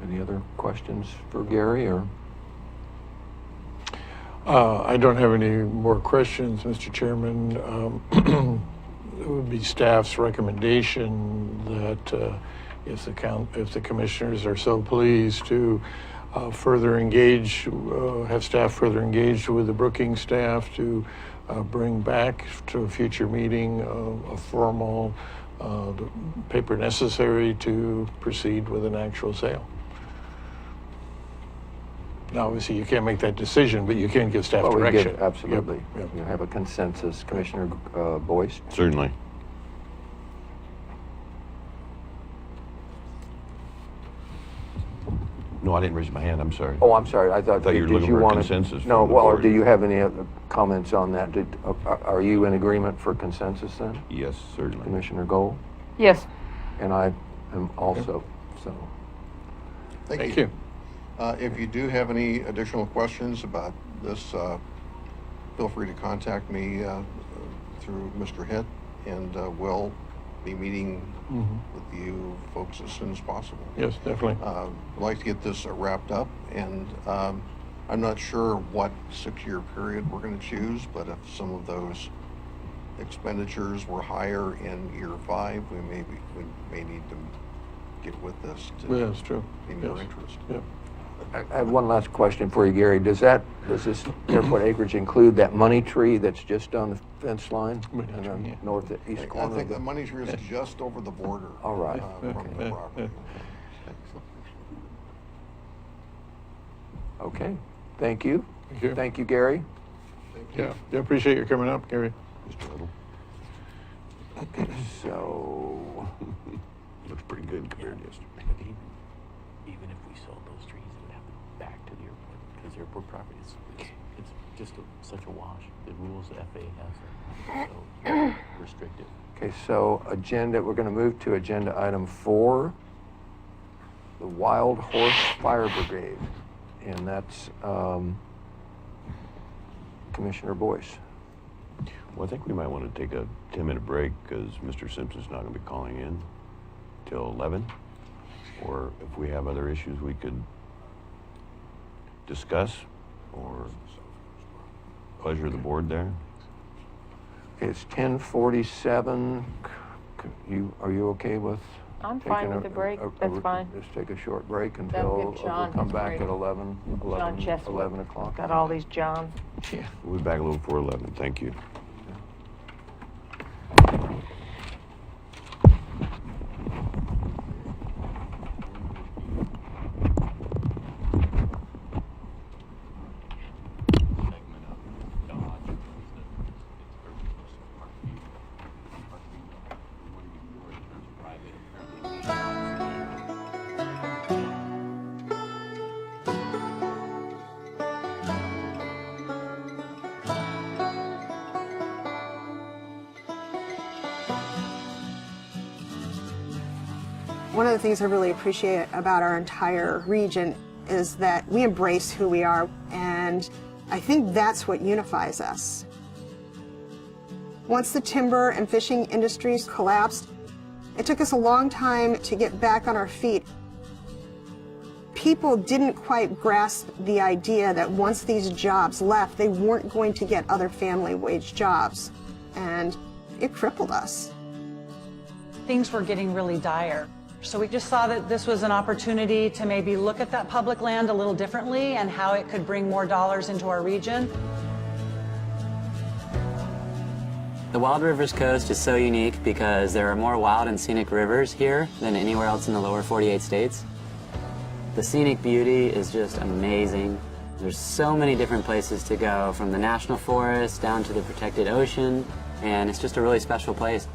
Speaker 3: Any other questions for Gary, or?
Speaker 1: I don't have any more questions, Mr. Chairman. It would be staff's recommendation that if the commissioners are so pleased to further engage, have staff further engaged with the Brookings staff to bring back to a future meeting a formal the paper necessary to proceed with an actual sale. Now, obviously, you can't make that decision, but you can give staff
Speaker 3: Well, we
Speaker 1: direction.
Speaker 3: give- absolutely.
Speaker 1: Yep, yep.
Speaker 3: You have a consensus, Commissioner Boyce?
Speaker 4: Certainly. No, I didn't raise my hand, I'm sorry.
Speaker 3: Oh, I'm sorry, I thought
Speaker 4: you were
Speaker 3: did
Speaker 4: looking for a
Speaker 3: wanna-
Speaker 4: consensus
Speaker 3: No,
Speaker 4: from the
Speaker 3: well,
Speaker 4: board.
Speaker 3: do you have any other comments on that? Are you in agreement for consensus then,
Speaker 4: Yes, certainly.
Speaker 3: Commissioner Gold?
Speaker 2: Yes.
Speaker 3: And I am also, so.
Speaker 1: Thank you.
Speaker 6: If you do have any additional questions about this, feel free to contact me through Mr. Hitt, and we'll be meeting with you folks as soon as possible.
Speaker 1: Yes, definitely.
Speaker 6: I'd like to get this wrapped up, and I'm not sure what 6-year period we're going to choose, but if some of those expenditures were higher in year 5, we may need to get with this to
Speaker 1: Yeah, that's true.
Speaker 6: be more
Speaker 1: Yes.
Speaker 6: interest.
Speaker 1: Yep.
Speaker 3: I have one last question for you, Gary. Does this airport acreage include that money tree that's just on the fence line?
Speaker 1: Money
Speaker 3: in
Speaker 1: tree,
Speaker 3: the
Speaker 1: yeah.
Speaker 3: north east
Speaker 6: I
Speaker 3: corner?
Speaker 6: think
Speaker 3: of
Speaker 6: the money tree is just over the border.
Speaker 3: All right.
Speaker 6: From the property.
Speaker 3: Okay, thank you.
Speaker 1: Thank you.
Speaker 3: Thank you, Gary.
Speaker 1: Yeah, appreciate you coming up, Gary.
Speaker 4: Mr. Little,
Speaker 3: So,
Speaker 4: looks pretty good compared to yesterday.
Speaker 5: Even if we sold those trees, it would have to go back to the airport, because airport property is, it's just such a wash. The rules the FAA has are so restrictive.
Speaker 3: okay, so we're going to move to agenda item 4, the Wild Horse Fire Brigade. And that's Commissioner Boyce.
Speaker 4: Well, I think we might want to take a 10-minute break because Mr. Simpson's not going to be calling in till 11. Or if we have other issues we could discuss, or pleasure of the board there.
Speaker 3: It's 10:47. Are you okay with?
Speaker 2: I'm fine
Speaker 3: taking
Speaker 2: with the break. That's fine.
Speaker 3: Just take a short break
Speaker 2: That'll
Speaker 3: until
Speaker 2: give
Speaker 3: we'll
Speaker 2: John
Speaker 3: come
Speaker 2: his
Speaker 3: back
Speaker 2: break.
Speaker 3: at 11
Speaker 2: John Cheswick.
Speaker 3: 11 o'clock.
Speaker 2: Got all these Johns.
Speaker 4: We'll be back a little before 11. Thank you.
Speaker 7: One of the things I really appreciate about our entire region is that we embrace who we are, and I think that's what unifies us. Once the timber and fishing industries collapsed, it took us a long time to get back on our feet. People didn't quite grasp the idea that once these jobs left, they weren't going to get other family wage jobs, and it crippled us.
Speaker 8: Things were getting really dire. So we just saw that this was an opportunity to maybe look at that public land a little differently and how it could bring more dollars into our region.
Speaker 9: The Wild Rivers Coast is so unique because there are more wild and scenic rivers here than anywhere else in the lower 48 states. The scenic beauty is just amazing. There's so many different places to go, from the national forest down to the protected ocean, and it's just a really special place.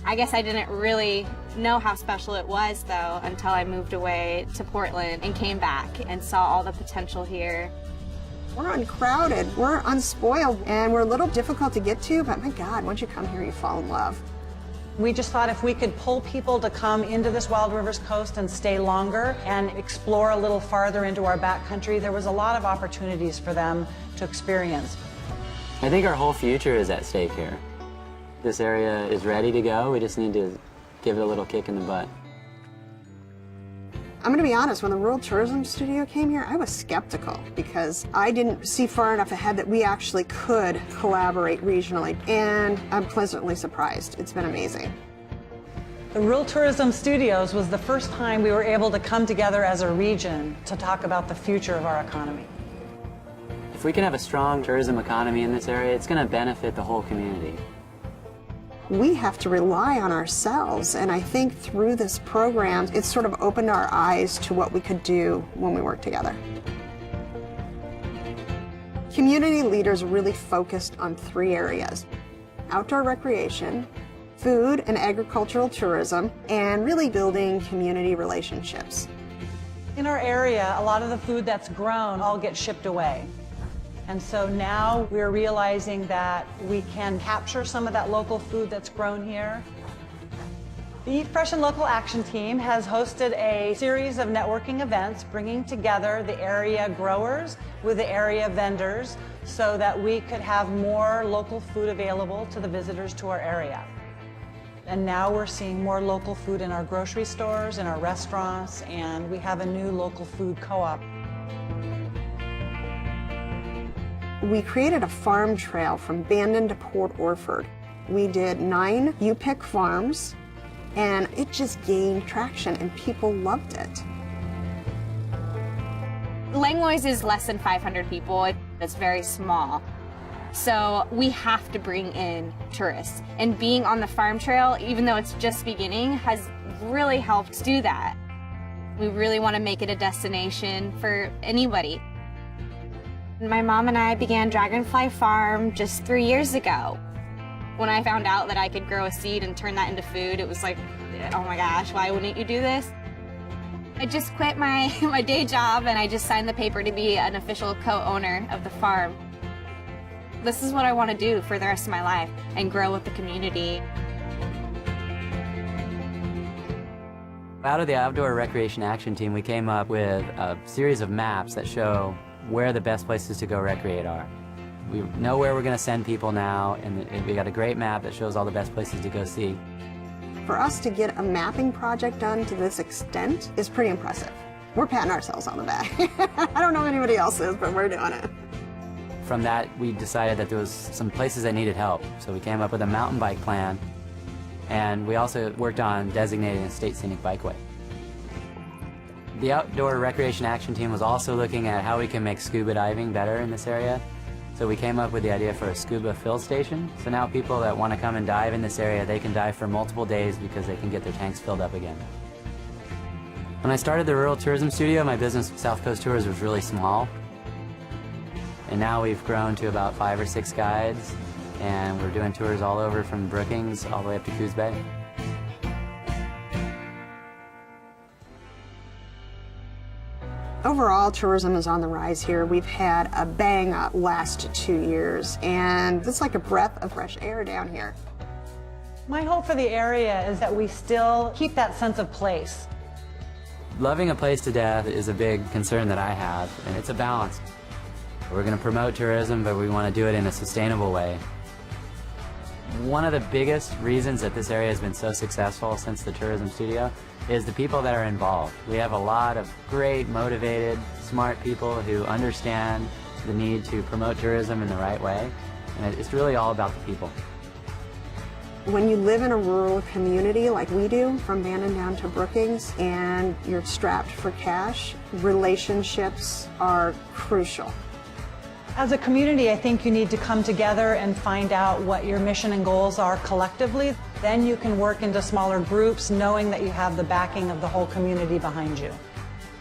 Speaker 10: I I guess I didn't really know how special it was, though, until I moved away to Portland and came back and saw all the potential here.
Speaker 7: We're uncrowded, we're unspoiled, and we're a little difficult to get to, but my God, once you come here, you fall in love.
Speaker 8: We just thought if we could pull people to come into this Wild Rivers coast and stay longer and explore a little farther into our backcountry, there was a lot of opportunities for them to experience.
Speaker 9: I think our whole future is at stake here. This area is ready to go. We just need to give it a little kick in the butt.
Speaker 7: I'm gonna be honest, when the Rural Tourism Studio came here, I was skeptical because I didn't see far enough ahead that we actually could collaborate regionally, and I'm pleasantly surprised. It's been amazing.
Speaker 8: The Rural Tourism Studios was the first time we were able to come together as a region to talk about the future of our economy.
Speaker 9: If we can have a strong tourism economy in this area, it's going to benefit the whole community.
Speaker 7: We have to rely on ourselves, and I think through this program, it's sort of opened our eyes to what we could do when we work together. Community leaders really focused on 3 areas: outdoor recreation, food and agricultural tourism, and really building community relationships.
Speaker 8: In our area, a lot of the food that's grown all gets shipped away. And so now we're realizing that we can capture some of that local food that's grown here. The Eat Fresh and Local Action Team has hosted a series of networking events bringing together the area growers with the area vendors so that we could have more local food available to the visitors to our area. And now we're seeing more local food in our grocery stores, in our restaurants, and we have a new local food co-op.
Speaker 7: We created a farm trail from Bandon to Port Orford. We did 9 U-Pick farms, and it just gained traction, and people loved it.
Speaker 10: Langlois is less than 500 people. It's very small. So we have to bring in tourists. And being on the farm trail, even though it's just beginning, has really helped do that. We really want to make it a destination for anybody. My mom and I began Dragonfly Farm just 3 years ago. When I found out that I could grow a seed and turn that into food, it was like, oh my gosh, why wouldn't you do this? I just quit my day job and I just signed the paper to be an official co-owner of the farm. This is what I want to do for the rest of my life and grow with the community.
Speaker 9: Out of the Outdoor Recreation Action Team, we came up with a series of maps that show where the best places to go recreate are. We know where we're going to send people now, and we got a great map that shows all the best places to go see.
Speaker 7: For us to get a mapping project done to this extent is pretty impressive. We're patting ourselves on the back. I don't know anybody else is, but we're doing it.
Speaker 9: From that, we decided that there was some places that needed help, so we came up with a mountain bike plan, and we also worked on designating a state scenic bikeway. The Outdoor Recreation Action Team was also looking at how we can make scuba diving better in this area. So we came up with the idea for a scuba fill station. So now people that want to come and dive in this area, they can dive for multiple days because they can get their tanks filled up again. When I started the Rural Tourism Studio, my business, South Coast Tours, was really small. And now we've grown to about 5 or 6 guides, and we're doing tours all over from Brookings all the way up to Coos Bay.
Speaker 7: Overall, tourism is on the rise here. We've had a bang-up last 2 years, and it's like a breath of fresh air down here.
Speaker 8: My hope for the area is that we still keep that sense of place.
Speaker 9: Loving a place to death is a big concern that I have, and it's a balance. We're going to promote tourism, but we want to do it in a sustainable way. One of the biggest reasons that this area has been so successful since the Tourism Studio is the people that are involved. We have a lot of great, motivated, smart people who understand the need to promote tourism in the right way, and it's really all about the people.
Speaker 7: When you live in a rural community like we do, from Bandon down to Brookings, and you're strapped for cash, relationships are crucial.
Speaker 8: As a community, I think you need to come together and find out what your mission and goals are collectively. Then you can work into smaller groups, knowing that you have the backing of the whole community behind you.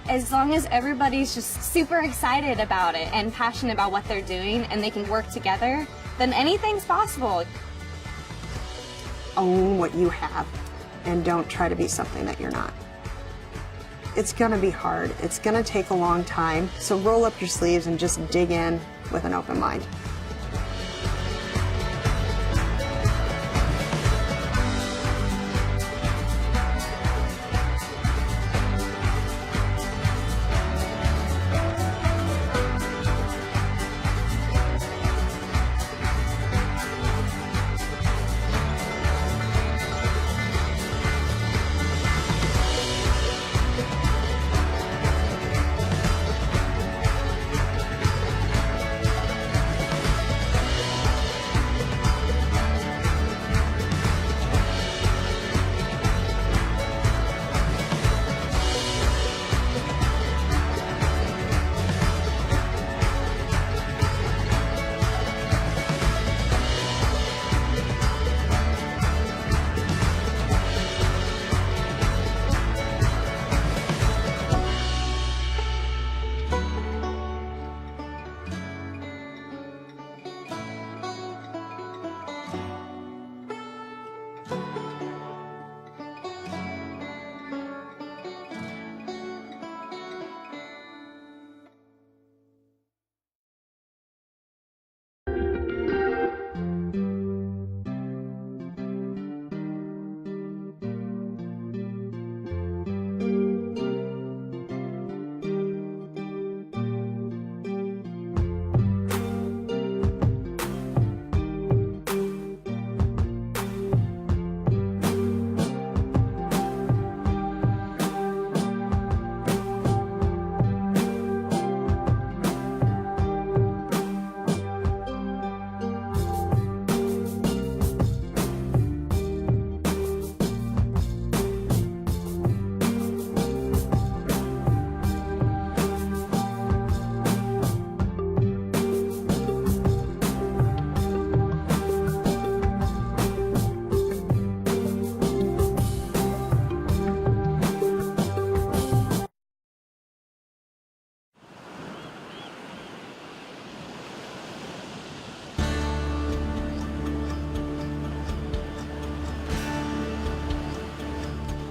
Speaker 10: As long as everybody's just super excited about it and passionate about what they're doing and they can work together, then anything's possible.
Speaker 7: own what you have and don't try to be something that you're not. It's gonna be hard. It's gonna take a long time. So roll up your sleeves and just dig in with an open mind.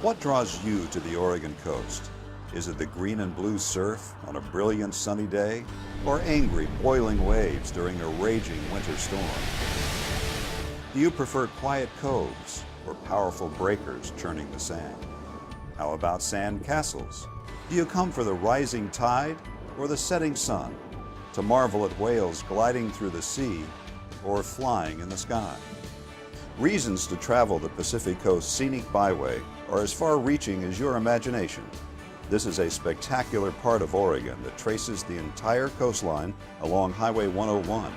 Speaker 11: What draws you to the Oregon coast? Is it the green and blue surf on a brilliant sunny day, or angry boiling waves during a raging winter storm? Do you prefer quiet coves or powerful breakers churning the sand? How about sand castles? Do you come for the rising tide or the setting sun, to marvel at whales gliding through the sea or flying in the sky? Reasons to travel the Pacific Coast Scenic Byway are as far-reaching as your imagination. This is a spectacular part of Oregon that traces the entire coastline along Highway 101,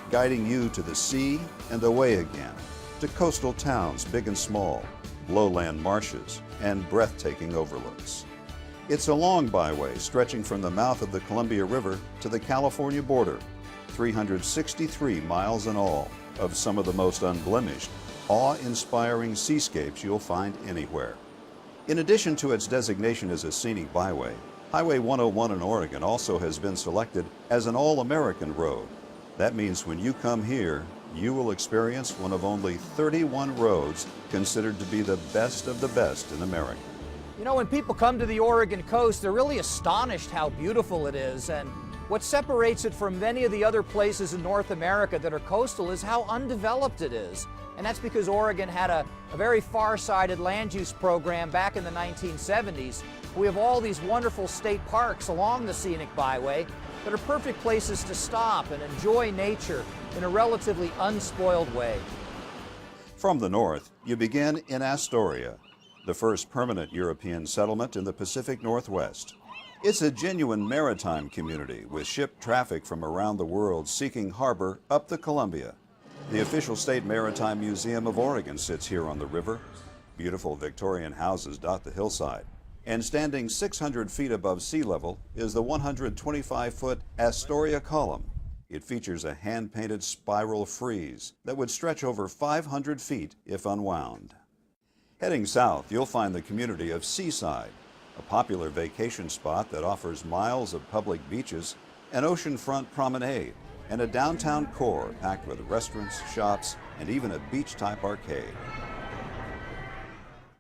Speaker 11: guiding you to the sea and away again, to coastal towns big and small, lowland marshes, and breathtaking overlooks. It's a long byway stretching from the mouth of the Columbia River to the California border, 363 miles in all, of some of the most unblemished, awe-inspiring seascapes you'll find anywhere. In addition to its designation as a scenic byway, Highway 101 in Oregon also has been selected as an all-American road. That means when you come here, you will experience one of only 31 roads considered to be the best of the best in America.
Speaker 12: You know, when people come to the Oregon coast, they're really astonished how beautiful it is, and what separates it from many of the other places in North America that are coastal is how undeveloped it is. And that's because Oregon had a very far-sighted land use program back in the 1970s. We have all these wonderful state parks along the scenic byway that are perfect places to stop and enjoy nature in a relatively unspoiled way.
Speaker 11: From the north, you begin in Astoria, the first permanent European settlement in the Pacific Northwest. It's a genuine maritime community with ship traffic from around the world seeking harbor up the Columbia. The official State Maritime Museum of Oregon sits here on the river. Beautiful Victorian houses dot the hillside. And standing 600 feet above sea level is the 125-foot Astoria Column. It features a hand-painted spiral frieze that would stretch over 500 feet if unwound. Heading south, you'll find the community of Seaside, a popular vacation spot that offers miles of public beaches, an oceanfront promenade, and a downtown core packed with restaurants, shops, and even a beach-type arcade.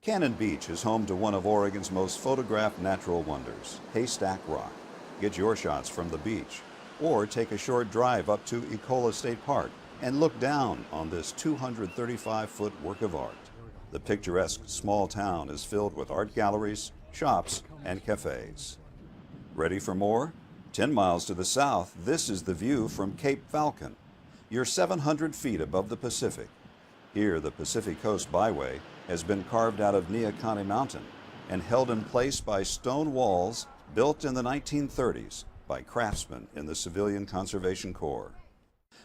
Speaker 11: Cannon Beach is home to one of Oregon's most photographed natural wonders, Haystack Rock. Get your shots from the beach, or take a short drive up to Ecola State Park and look down on this 235-foot work of art. The picturesque small town is filled with art galleries, shops, and cafes. Ready for more? 10 miles to the south, this is the view from Cape Falcon. You're 700 feet above the Pacific. Here, the Pacific Coast Byway has been carved out of Neahkahnie Mountain and held in place by stone walls built in the 1930s by craftsmen in the Civilian Conservation Corps.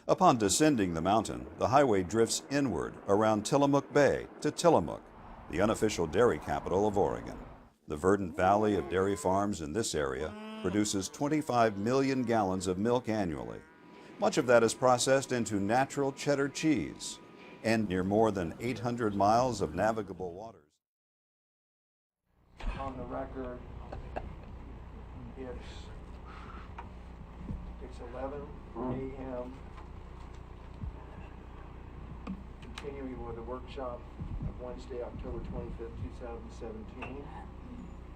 Speaker 11: Upon descending the mountain, the highway drifts inward around Tillamook Bay to Tillamook, the unofficial dairy capital of Oregon. The verdant valley of dairy farms in this area produces 25 million gallons of milk annually. Much of that is processed into natural cheddar cheese, and near more than 800 miles of navigable waters.
Speaker 3: On the record, it's 11 a.m. Continuing with the workshop of Wednesday, October 25th, 2017.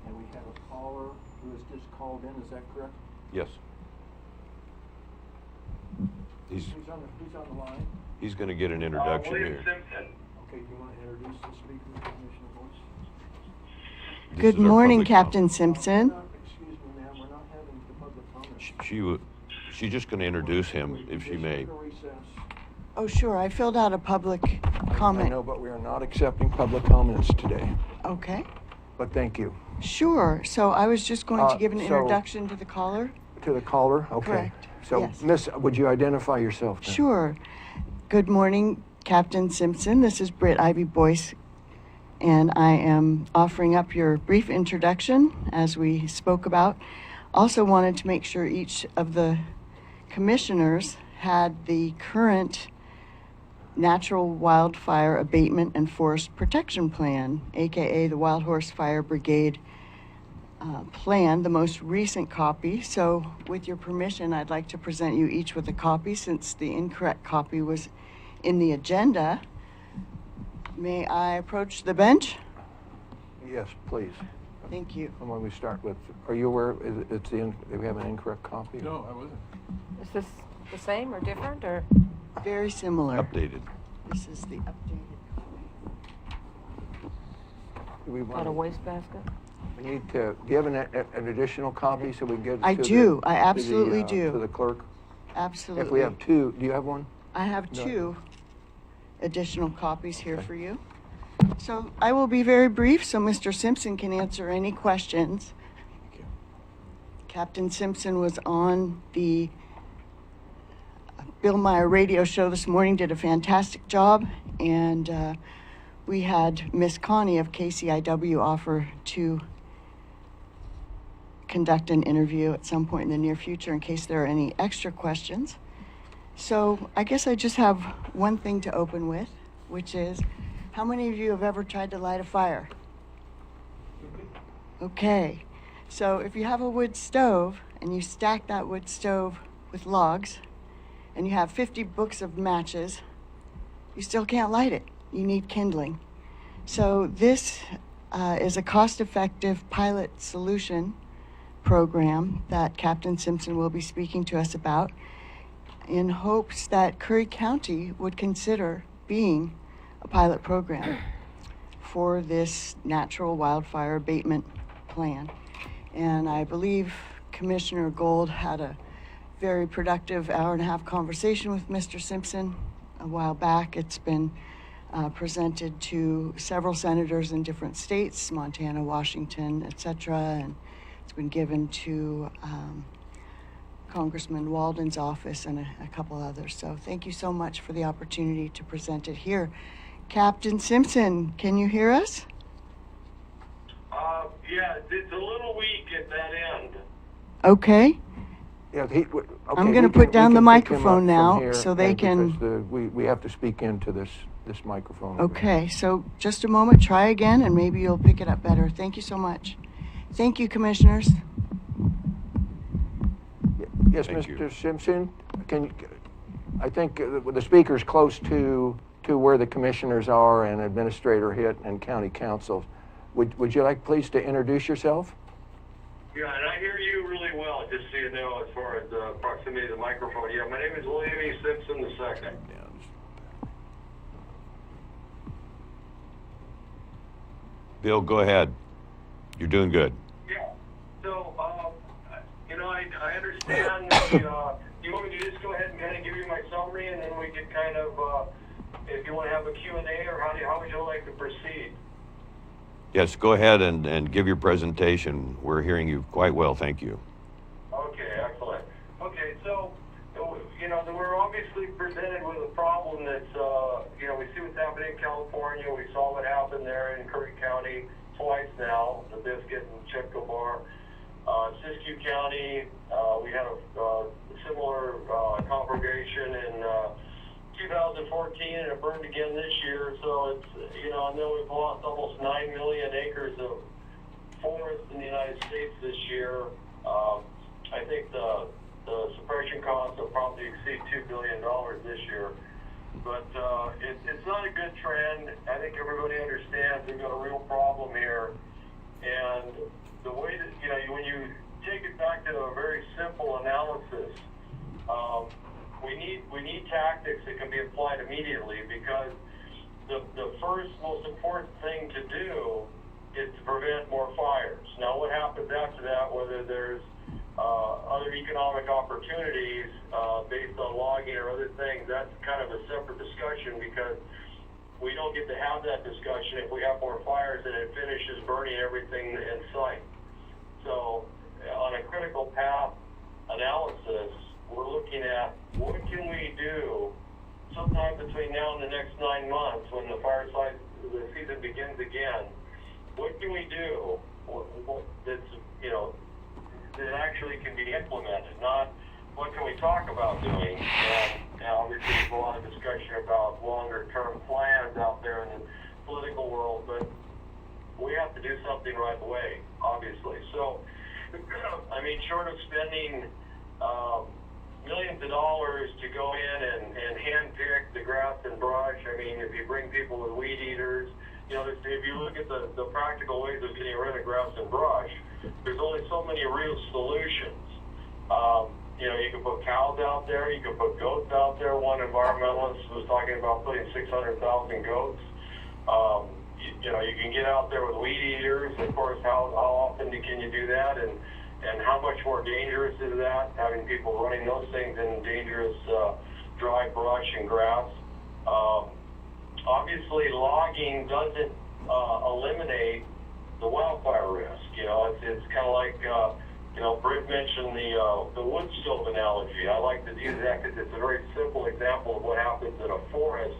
Speaker 3: And we have a caller who has just called in, is that correct?
Speaker 4: Yes.
Speaker 3: Who's on the line?
Speaker 4: He's going to get an introduction
Speaker 13: William
Speaker 4: here.
Speaker 13: Simpson.
Speaker 3: Okay, do you want to introduce the speaker, Commissioner Boyce?
Speaker 4: This
Speaker 14: Good
Speaker 4: is our
Speaker 14: morning,
Speaker 4: public
Speaker 14: Captain Simpson.
Speaker 3: Excuse me, ma'am, we're not having the public comment.
Speaker 4: She's just going to introduce him, if she may.
Speaker 14: Oh, sure, I filled out a public
Speaker 3: I
Speaker 14: comment.
Speaker 3: know, but we are not accepting public comments today,
Speaker 14: Okay,
Speaker 3: but thank you.
Speaker 14: sure. So I was just going to give an
Speaker 3: so-
Speaker 14: introduction to the caller.
Speaker 3: To the caller? Okay.
Speaker 14: Correct,
Speaker 3: So,
Speaker 14: yes.
Speaker 3: Miss, would you identify yourself then?
Speaker 14: Sure. Good morning, Captain Simpson. This is Britt Ivy Boyce, and I am offering up your brief introduction as we spoke about. Also wanted to make sure each of the commissioners had the current Natural Wildfire Abatement and Forest Protection Plan, aka the Wild Horse Fire Brigade plan, the most recent copy. So with your permission, I'd like to present you each with a copy since the incorrect copy was in the agenda. May I approach the bench?
Speaker 3: Yes, please.
Speaker 14: Thank you.
Speaker 3: And when we start with, are you aware that we have an incorrect copy?
Speaker 1: No, I wasn't.
Speaker 2: Is this the same or different, or?
Speaker 14: Very similar.
Speaker 4: Updated.
Speaker 14: This is the updated
Speaker 3: Do we
Speaker 2: Out
Speaker 3: want
Speaker 2: of wastebasket?
Speaker 3: we need to, do you have an additional copy so we can get it
Speaker 14: I
Speaker 3: to
Speaker 14: do.
Speaker 3: the,
Speaker 14: I absolutely
Speaker 3: to the,
Speaker 14: do.
Speaker 3: to the clerk?
Speaker 14: Absolutely.
Speaker 3: If we have two, do you have one?
Speaker 14: I have
Speaker 3: No.
Speaker 14: 2 additional copies here
Speaker 3: Okay.
Speaker 14: for you. So I will be very brief so Mr. Simpson can answer any questions.
Speaker 3: Thank you.
Speaker 14: Captain Simpson was on the Bill Meyer radio show this morning, did a fantastic job, and we had Miss Connie of KCIW offer to conduct an interview at some point in the near future in case there are any extra questions. So I guess I just have one thing to open with, which is, how many of you have ever tried to light a fire? Okay, so if you have a wood stove and you stack that wood stove with logs and you have 50 books of matches, you still can't light it. You need kindling. So this is a cost-effective pilot solution program that Captain Simpson will be speaking to us about in hopes that Curry County would consider being a pilot program for this natural wildfire abatement plan. And I believe Commissioner Gold had a very productive hour-and-a-half conversation with Mr. Simpson a while back. It's been presented to several senators in different states, Montana, Washington, etc., and it's been given to Congressman Walden's office and a couple others. So thank you so much for the opportunity to present it here. Captain Simpson, can you hear us?
Speaker 13: Yeah, it's a little weak at that end.
Speaker 14: Okay.
Speaker 3: Yeah, okay,
Speaker 14: I'm going to
Speaker 3: we
Speaker 14: put down
Speaker 3: we
Speaker 14: the
Speaker 3: can pick him
Speaker 14: microphone
Speaker 3: up from
Speaker 14: now
Speaker 3: here,
Speaker 14: so they
Speaker 3: because
Speaker 14: can.
Speaker 3: we have to speak into this microphone. over here.
Speaker 14: Okay, so just a moment, try again, and maybe you'll pick it up better. Thank you so much. Thank you, commissioners.
Speaker 3: Yes,
Speaker 4: Thank you.
Speaker 3: Mr. Simpson, I think the speaker's close to to where the commissioners are and Administrator Hitt and County Council. Would you like please to introduce yourself?
Speaker 13: Yeah, and I hear you really well, just so you know, as far as proximity to the microphone. Yeah, my name is William E. Simpson II.
Speaker 4: Bill, go ahead. You're doing good.
Speaker 13: Yeah. So, you know, I understand the, you want me to just go ahead and kind of give you my summary, and then we can kind of, if you want to have a Q&A, or how would you like to proceed?
Speaker 4: Yes, go ahead and give your presentation. We're hearing you quite well, thank you.
Speaker 13: Okay, excellent. Okay, so, you know, we're obviously presented with a problem that's, you know, we see what's happening in California. We saw what happened there in Curry County twice now, the Biscuit and Chipko Bar. Siskiyou County, we had a similar conflagration in 2014, and it burned again this year. So it's, you know, I know we've lost almost 9 million acres of forest in the United States this year. I think the suppression costs will probably exceed $2 billion this year. But it's not a good trend. I think everybody understands we've got a real problem here. And the way that, you know, when you take it back to a very simple analysis, we need tactics that can be applied immediately, because the first most important thing to do is to prevent more fires. Now, what happens after that, whether there's other economic opportunities based on logging or other things, that's kind of a separate discussion, because we don't get to have that discussion if we have more fires and it finishes burning everything in sight. So on a critical path analysis, we're looking at what can we do sometime between now and the next 9 months when the the season begins again. What can we do that's, you know, that actually can be implemented, not what can we talk about doing. And obviously there's a lot of discussion about longer term plans out there in the political world, but we have to do something right away, obviously. So, I mean, short of spending millions of dollars to go in and hand pick the grass and brush, I mean, if you bring people with weed eaters, you know, if you look at the practical ways of getting rid of grass and brush, there's only so many real solutions. You know, you can put cows out there, you can put goats out there. One environmentalist was talking about putting 600,000 goats. You know, you can get out there with weed eaters. Of course, how often can you do that? And how much more dangerous is that, having people running those things in dangerous dry brush and grass? Obviously, logging doesn't eliminate the wildfire risk. You know, it's kind of like, you know, Britt mentioned the wood stove analogy. I like to use that because it's a very simple example of what happens in a forest.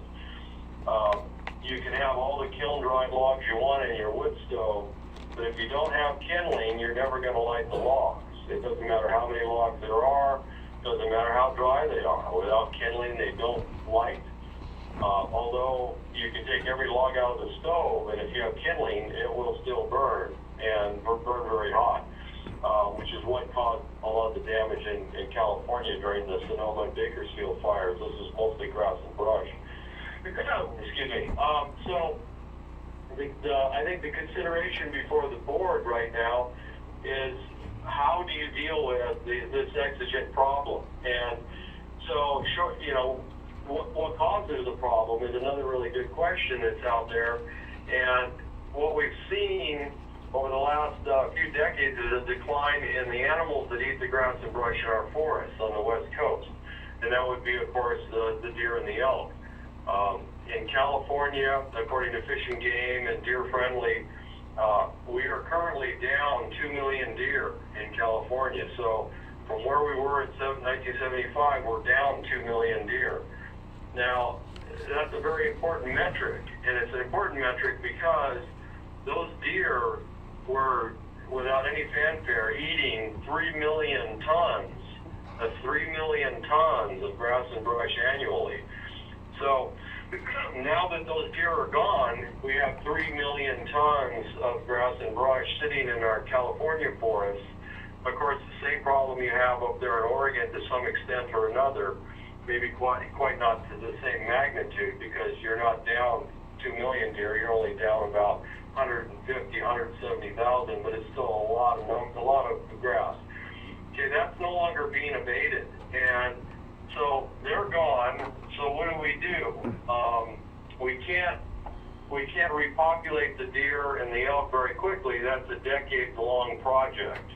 Speaker 13: You can have all the kiln-dried logs you want in your wood stove, but if you don't have kindling, you're never going to light the logs. It doesn't matter how many logs there are, doesn't matter how dry they are. Without kindling, they don't light. Although you can take every log out of the stove, and if you have kindling, it will still burn, and burn very hot, which is what caused a lot of the damage in California during the Sonoma and Bakersfield fires. This is mostly grass and brush. Excuse me. So I think the consideration before the board right now is, how do you deal with this exigent problem? And so, you know, what causes the problem is another really good question that's out there. And what we've seen over the last few decades is a decline in the animals that eat the grass and brush in our forests on the West Coast. And that would be, of course, the deer and the elk. In California, according to Fish and Game and Deer Friendly, we are currently down 2 million deer in California. So from where we were in 1975, we're down 2 million deer. Now, that's a very important metric, and it's an important metric because those deer were, without any fanfare, eating 3 million tons. That's 3 million tons of grass and brush annually. So now that those deer are gone, we have 3 million tons of grass and brush sitting in our California forests. Of course, the same problem you have up there in Oregon to some extent or another. maybe quite not to the same magnitude, because you're not down 2 million deer. You're only down about 150, 170,000, but it's still a lot of grass. Okay, that's no longer being abated, and so they're gone. So what do? We can't repopulate the deer and the elk very quickly. That's a decades-long project.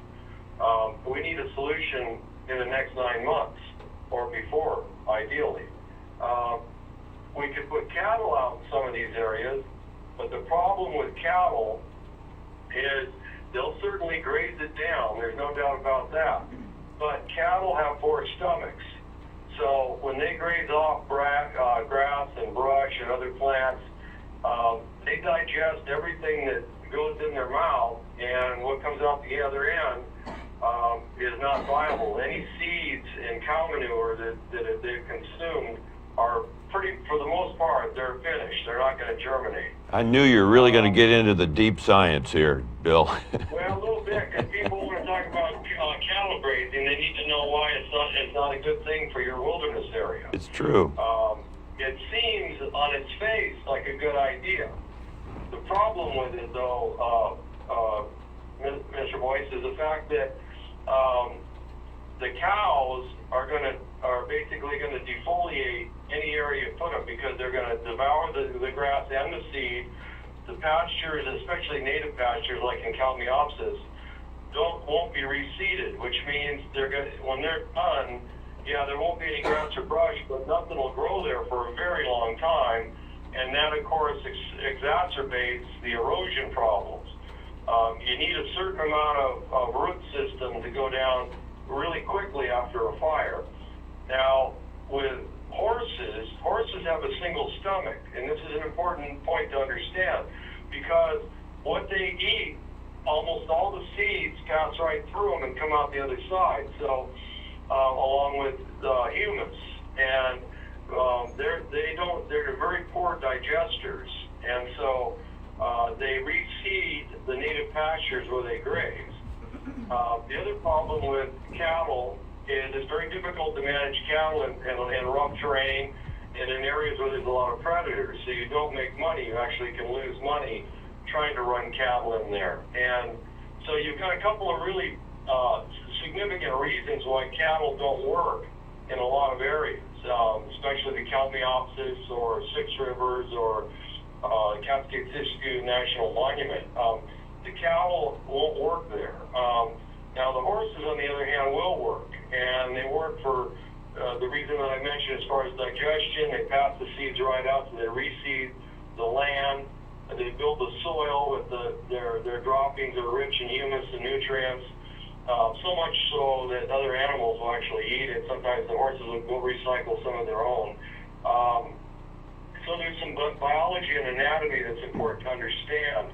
Speaker 13: We need a solution in the next 9 months or before, ideally. We could put cattle out in some of these areas, but the problem with cattle is they'll certainly graze it down. There's no doubt about that. But cattle have 4 stomachs. So when they graze off grass and brush and other plants, they digest everything that goes in their mouth, and what comes out the other end is not viable. Any seeds and cow manure that they've consumed are pretty, for the most part, they're finished. They're not going to germinate.
Speaker 4: I knew you were really going to get into the deep science here, Bill.
Speaker 13: Well, a little bit, because people want to talk about cattle grazing. They need to know why it's not a good thing for your wilderness area.
Speaker 4: It's true.
Speaker 13: It seems on its face like a good idea. The problem with it, though, Mr. Boyce, is the fact that the cows are basically going to defoliate any area you put them, because they're going to devour the grass and the seed. The pastures, especially native pastures like in Kalmiopsis, won't be reseeded, which means when they're done, yeah, there won't be any grass or brush, but nothing will grow there for a very long time, and that, of course, exacerbates the erosion problems. You need a certain amount of root system to go down really quickly after a fire. Now, with horses have a single stomach, and this is an important point to understand, because what they eat, almost all the seeds pass right through them and come out the other side. So, along with humus, and they're very poor digesters, and so they reseed the native pastures where they graze. The other problem with cattle is it's very difficult to manage cattle in rough terrain and in areas where there's a lot of predators. So you don't make money. You actually can lose money trying to run cattle in there. And so you've got a couple of really significant reasons why cattle don't work in a lot of areas, especially the Kalmiopsis or Six Rivers or Cascade-Siskiyou National Monument. The cattle won't work there. Now the horses, on the other hand, will work, and they work for the reason that I mentioned as far as digestion. They pass the seeds right out, so they reseed the land. They build the soil with their droppings are rich in humus and nutrients, so much so that other animals will actually eat it. Sometimes the horses will go recycle some of their own. So there's some biology and anatomy that's important to understand,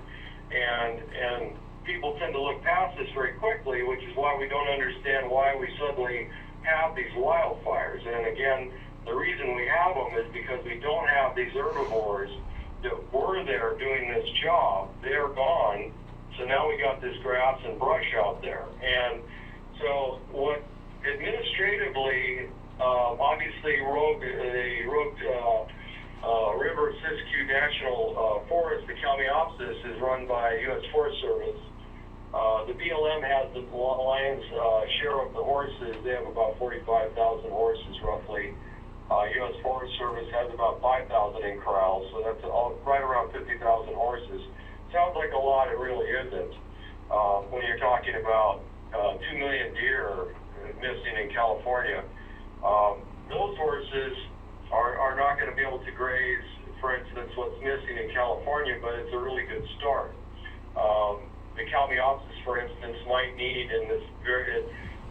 Speaker 13: and people tend to look past this very quickly, which is why we don't understand why we suddenly have these wildfires. And again, the reason we have them is because we don't have these herbivores that were there doing this job. They're gone, so now we got this grass and brush out there. And so what administratively, obviously River Siskiyou National Forest, the Kalmiopsis, is run by U.S. Forest Service. The BLM has the lion's share of the horses. They have about 45,000 horses, roughly. U.S. Forest Service has about 5,000 in corrals, so that's right around 50,000 horses. Sounds like a lot, it really isn't. When you're talking about 2 million deer missing in California, those horses are not going to be able to graze, for instance, what's missing in California, but it's a really good start. The Kalmiopsis, for instance, might need, in this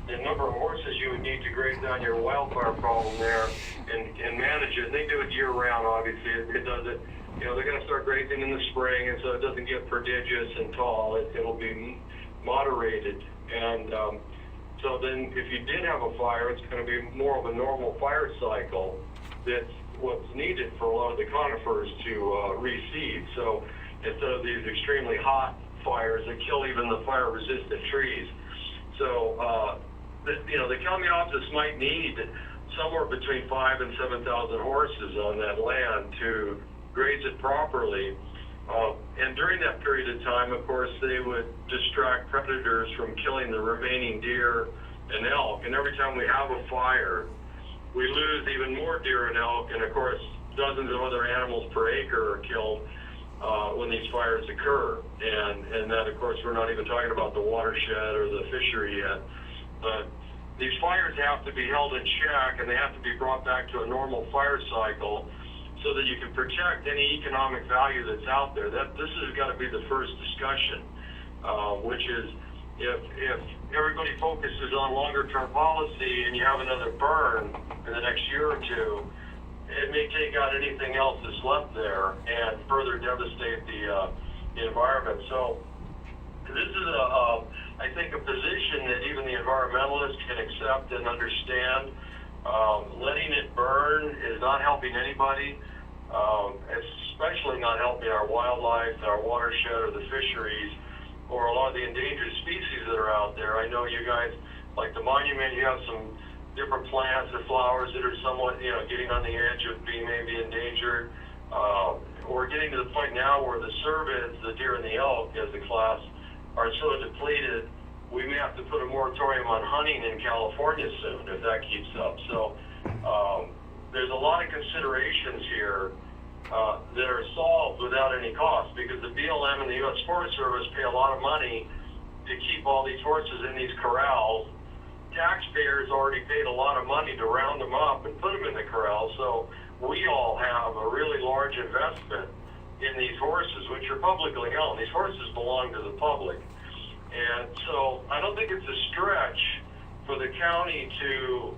Speaker 13: the number of horses you would need to graze down your wildfire problem there and manage it. And they do it year round, obviously. It does it. You know, they're going to start grazing in the spring, and so it doesn't get prodigious and tall. It'll be moderated. And so then if you did have a fire, it's going to be more of a normal fire cycle. That's what's needed for a lot of the conifers to reseed. So instead of these extremely hot fires that kill even the fire-resistant trees. So, the Kalmiopsis might need somewhere between 5,000 and 7,000 horses on that land to graze it properly. And during that period of time, of course, they would distract predators from killing the remaining deer and elk. And every time we have a fire, we lose even more deer and elk. And of course, dozens of other animals per acre are killed when these fires occur. And that, of course, we're not even talking about the watershed or the fishery yet. But these fires have to be held in check, and they have to be brought back to a normal fire cycle so that you can protect any economic value that's out there. This has got to be the first discussion, which is if everybody focuses on longer-term policy and you have another burn in the next year or two, it may take out anything else that's left there and further devastate the environment. So this is I think, a position that even the environmentalists can accept and understand. Letting it burn is not helping anybody, especially not helping our wildlife, our watershed, or the fisheries, or a lot of the endangered species that are out there. I know you guys, like the monument, you have some different plants or flowers that are somewhat, getting on the edge of being maybe endangered. We're getting to the point now where the cervids, the deer and the elk as a class, are so depleted, we may have to put a moratorium on hunting in California soon if that keeps up. So there's a lot of considerations here that are solved without any cost, because the BLM and the U.S. Forest Service pay a lot of money to keep all these horses in these corrals. Taxpayers already paid a lot of money to round them up and put them in the corral, so we all have a really large investment in these horses, which are publicly owned. These horses belong to the public. And so I don't think it's a stretch for the county to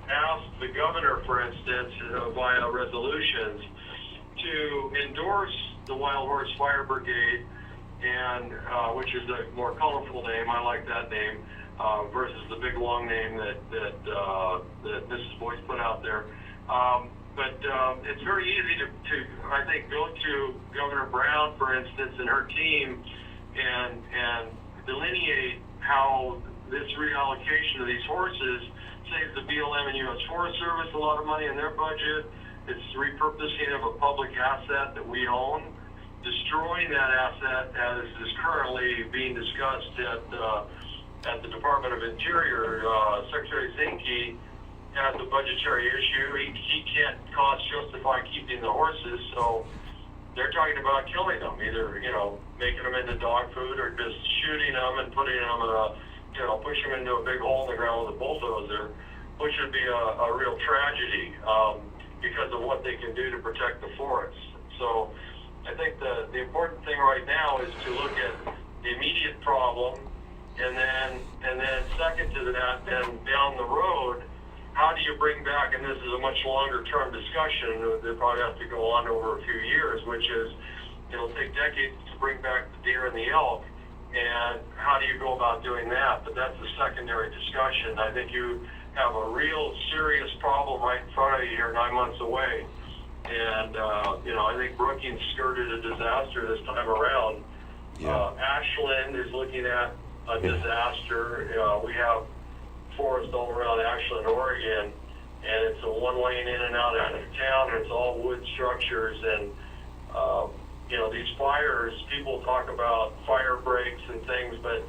Speaker 13: ask the governor, for instance, via resolutions, to endorse the Wild Horse Fire Brigade, and which is a more colorful name. I like that name versus the big long name that Mrs. Boyce put out there. But it's very easy to, I think, go to Governor Brandt, for instance, and her team and delineate how this reallocation of these horses saves the BLM and U.S. Forest Service a lot of money in their budget. It's repurposing of a public asset that we own, destroying that asset as is currently being discussed at the Department of Interior. Secretary Zinke has a budgetary issue. He can't justify keeping the horses, so they're talking about killing them, either, making them into dog food or just shooting them and putting them push them into a big hole in the ground with a bulldozer, which would be a real tragedy because of what they can do to protect the forests. So I think the important thing right now is to look at the immediate problem, and then second to that, then down the road, how do you bring back, and this is a much longer term discussion that probably has to go on over a few years, which is it'll take decades to bring back the deer and the elk, and how do you go about doing that? But that's a secondary discussion. I think you have a real serious problem right in front of you here 9 months away. And, I think Brookings skirted a disaster this time around.
Speaker 4: Yeah.
Speaker 13: Ashland is looking at a disaster. We have forest all around Ashland, Oregon, and it's a one-lane in and out of town, and it's all wood structures. And, these fires, people talk about fire breaks and things, but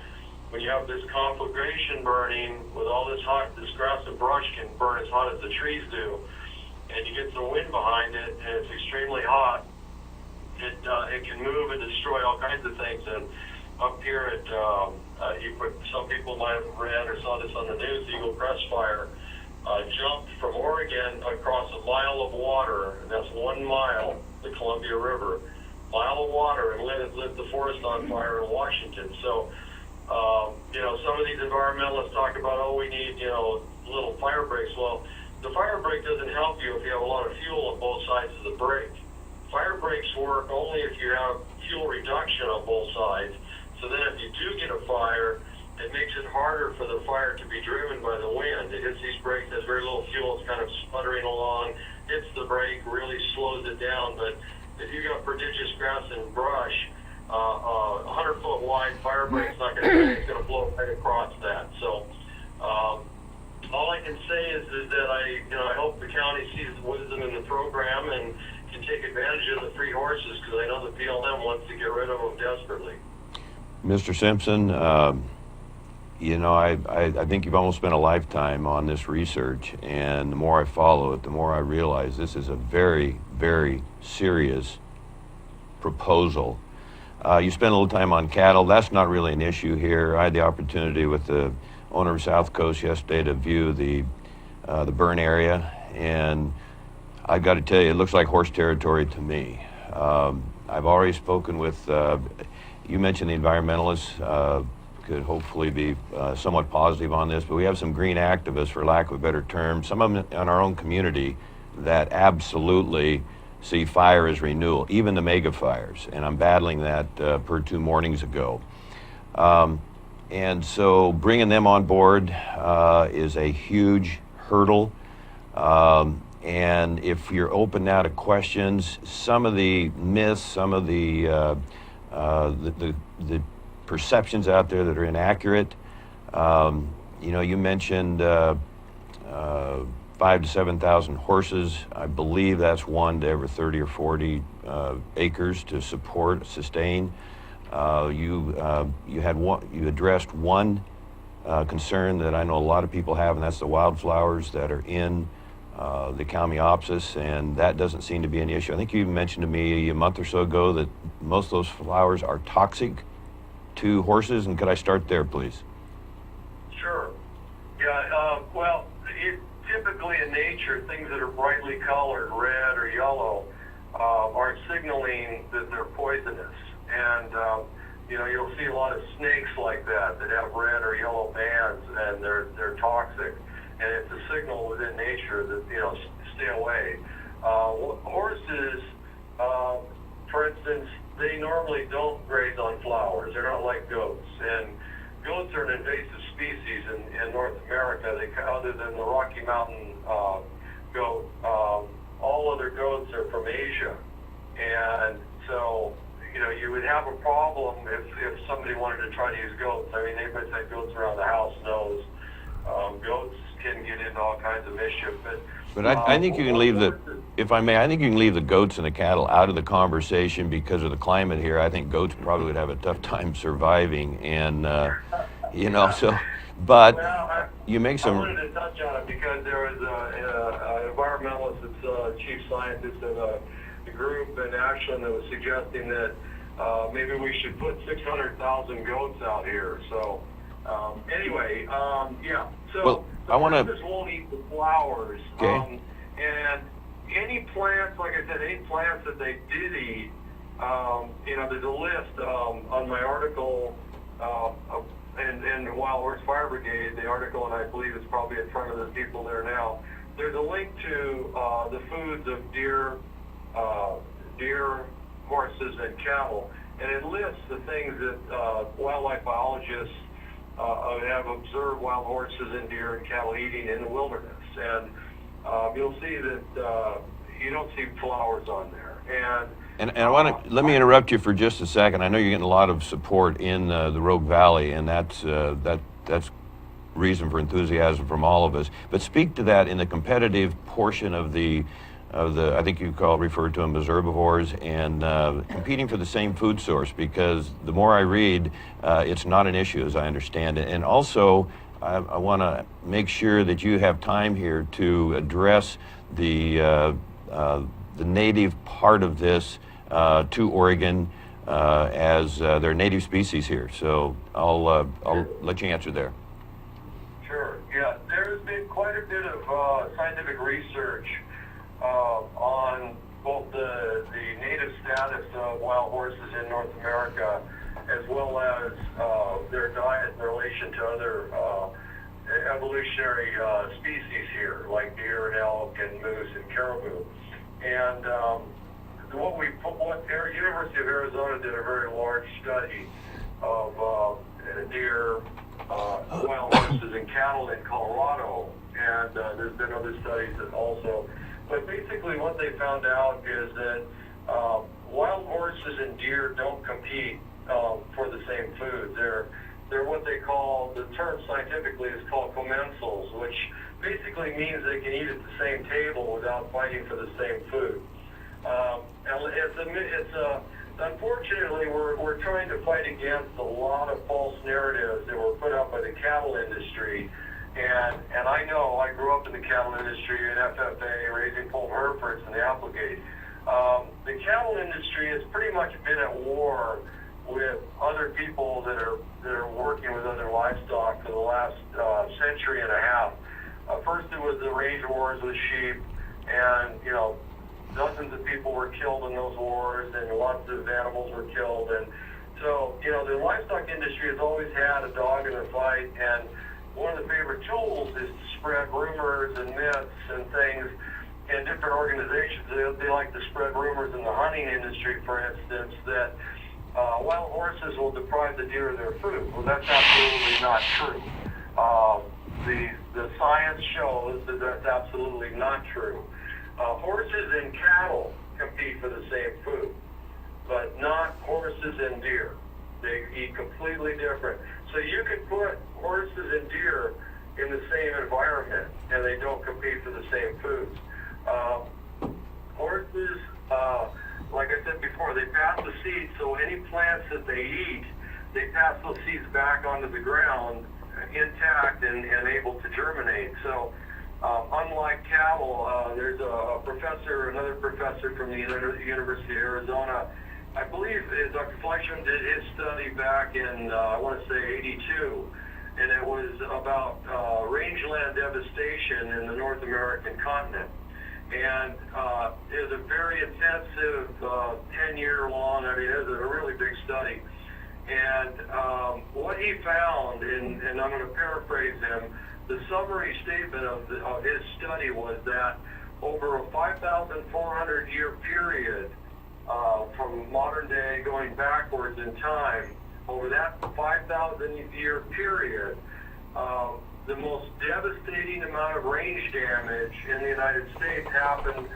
Speaker 13: when you have this conflagration burning with all this grass and brush can burn as hot as the trees do, and you get some wind behind it, and it's extremely hot, it can move and destroy all kinds of things. And up here at, some people might have read or saw this on the news, Eagle Crest Fire jumped from Oregon across a mile of water, and that's 1 mile, the Columbia River, mile of water, and lit the forest on fire in Washington. So, some of these environmentalists talk about, we need, little fire breaks. Well, the fire break doesn't help you if you have a lot of fuel on both sides of the break. Fire breaks work only if you have fuel reduction on both sides. So then if you do get a fire, it makes it harder for the fire to be driven by the wind. It hits these brakes, there's very little fuel, it's kind of sputtering along, hits the brake, really slows it down. But if you got prodigious grass and brush, 100-foot wide fire break's not going to, it's going to blow right across that. So all I can can say is that I hope the county sees the wisdom in the program and can take advantage of the free horses, because I know the BLM wants to get rid of them desperately.
Speaker 4: Mr. Simpson, I think you've almost spent a lifetime on this research, and the more I follow it, the more I realize this is a very, very serious proposal. You spent a little time on cattle. That's not really an issue here. I had the opportunity with the owner of South Coast yesterday to view the burn area, and I've got to tell you, it looks like horse territory to me. I've already spoken with, you mentioned the environmentalists could hopefully be somewhat positive on this, but we have some green activists, for lack of a better term, some of them in our own community that absolutely see fire as renewal, even the mega fires, and I'm battling that per 2 mornings ago. And so bringing them on board is a huge hurdle. And if you're open now to questions, some of the myths, some of the perceptions out there that are inaccurate, you mentioned 5,000 to 7,000 horses. I believe that's 1 to every 30 or 40 acres to sustain. You addressed one concern that I know a lot of people have, and that's the wildflowers that are in the Kalmiopsis, and that doesn't seem to be an issue. I think you mentioned to me a month or so ago that most of those flowers are toxic to horses, and could I start there, please?
Speaker 13: Sure. Yeah, well, typically in nature, things that are brightly colored, red or yellow, are signaling that they're poisonous. And, you'll see a lot of snakes like that have red or yellow bands, and they're toxic. And it's a signal within nature that, stay away. Horses, for instance, they normally don't graze on flowers. They're not like goats. And goats are an invasive species in North America. Other than the Rocky Mountain goat, all other goats are from Asia. And so, you would have a problem if somebody wanted to try to use goats. I mean, anybody's had goats around the house knows goats can get into all kinds of mischief.
Speaker 4: But I think you can leave if I may, I think you can leave the goats and the cattle out of the conversation because of the climate here. I think goats probably would have a tough time surviving, and but you make some.
Speaker 13: I wanted to touch on it because there was an environmentalist that's chief scientist in a group in Ashland that was suggesting that maybe we should put 600,000 goats out here. So anyway, yeah. So
Speaker 4: well, I want to.
Speaker 13: Won't eat the flowers.
Speaker 4: Okay.
Speaker 13: And any plants, like I said, any plants that they did eat, there's a list on my article in the Wild Horse Fire Brigade, the article, and I believe it's probably in front of the people there now. There's a link to the foods of deer, horses, and cattle, and it lists the things that wildlife biologists have observed wild horses and deer and cattle eating in the wilderness. And you'll see that you don't see flowers on there.
Speaker 4: And I want to let me interrupt you for just a second. I know you're getting a lot of support in the Rogue Valley, and that's reason for enthusiasm from all of us. But speak to that in the competitive portion of the I think you referred to them as herbivores, and competing for the same food source, because the more I read, it's not an issue as I understand it. And also, I want to make sure that you have time here to address the native part of this to Oregon as their native species here. So I'll let you answer there.
Speaker 13: Sure. Yeah, there's been quite a bit of scientific research on both the native status of wild horses in North America, as well as their diet in relation to other evolutionary species here, like deer and elk and moose and caribou. And University of Arizona did a very large study of deer, wild horses, and cattle in Colorado, and there's been other studies that also. But basically, what they found out is that wild horses and deer don't compete for the same food. They're what they call, the term scientifically is called commensals, which basically means they can eat at the same table without fighting for the same food. Unfortunately, we're trying to fight against a lot of false narratives that were put up by the cattle industry. And I know, I grew up in the cattle industry in FFA, raising full Herefords and the Applegate. The cattle industry has pretty much been at war with other people that are working with other livestock for the last century and a half. First it was the range wars with sheep, and dozens of people were killed in those wars, and lots of animals were killed. And so, the livestock industry has always had a dog in the fight, and one of the favorite tools is to spread rumors and myths and things in different organizations. They like to spread rumors in the hunting industry, for instance, that wild horses will deprive the deer of their food. Well, that's absolutely not true. The science shows that that's absolutely not true. Horses and cattle compete for the same food, but not horses and deer. They eat completely different. So you could put horses and deer in the same environment, and they don't compete for the same foods. Horses, like I said before, they pass the seeds, so any plants that they eat, they pass those seeds back onto the ground intact and able to germinate. So unlike cattle, there's another professor from the University of Arizona, I believe Dr. Fleischman did his study back in, I want to say 82, and it was about rangeland devastation in the North American continent. And it was a very intensive 10-year long, it was a really big study. And what he found, and I'm going to paraphrase him, the summary statement of his study was that over a 5,400 year period, from modern day going backwards in time, over that 5,000 year period, the most devastating amount of range damage in the United States happened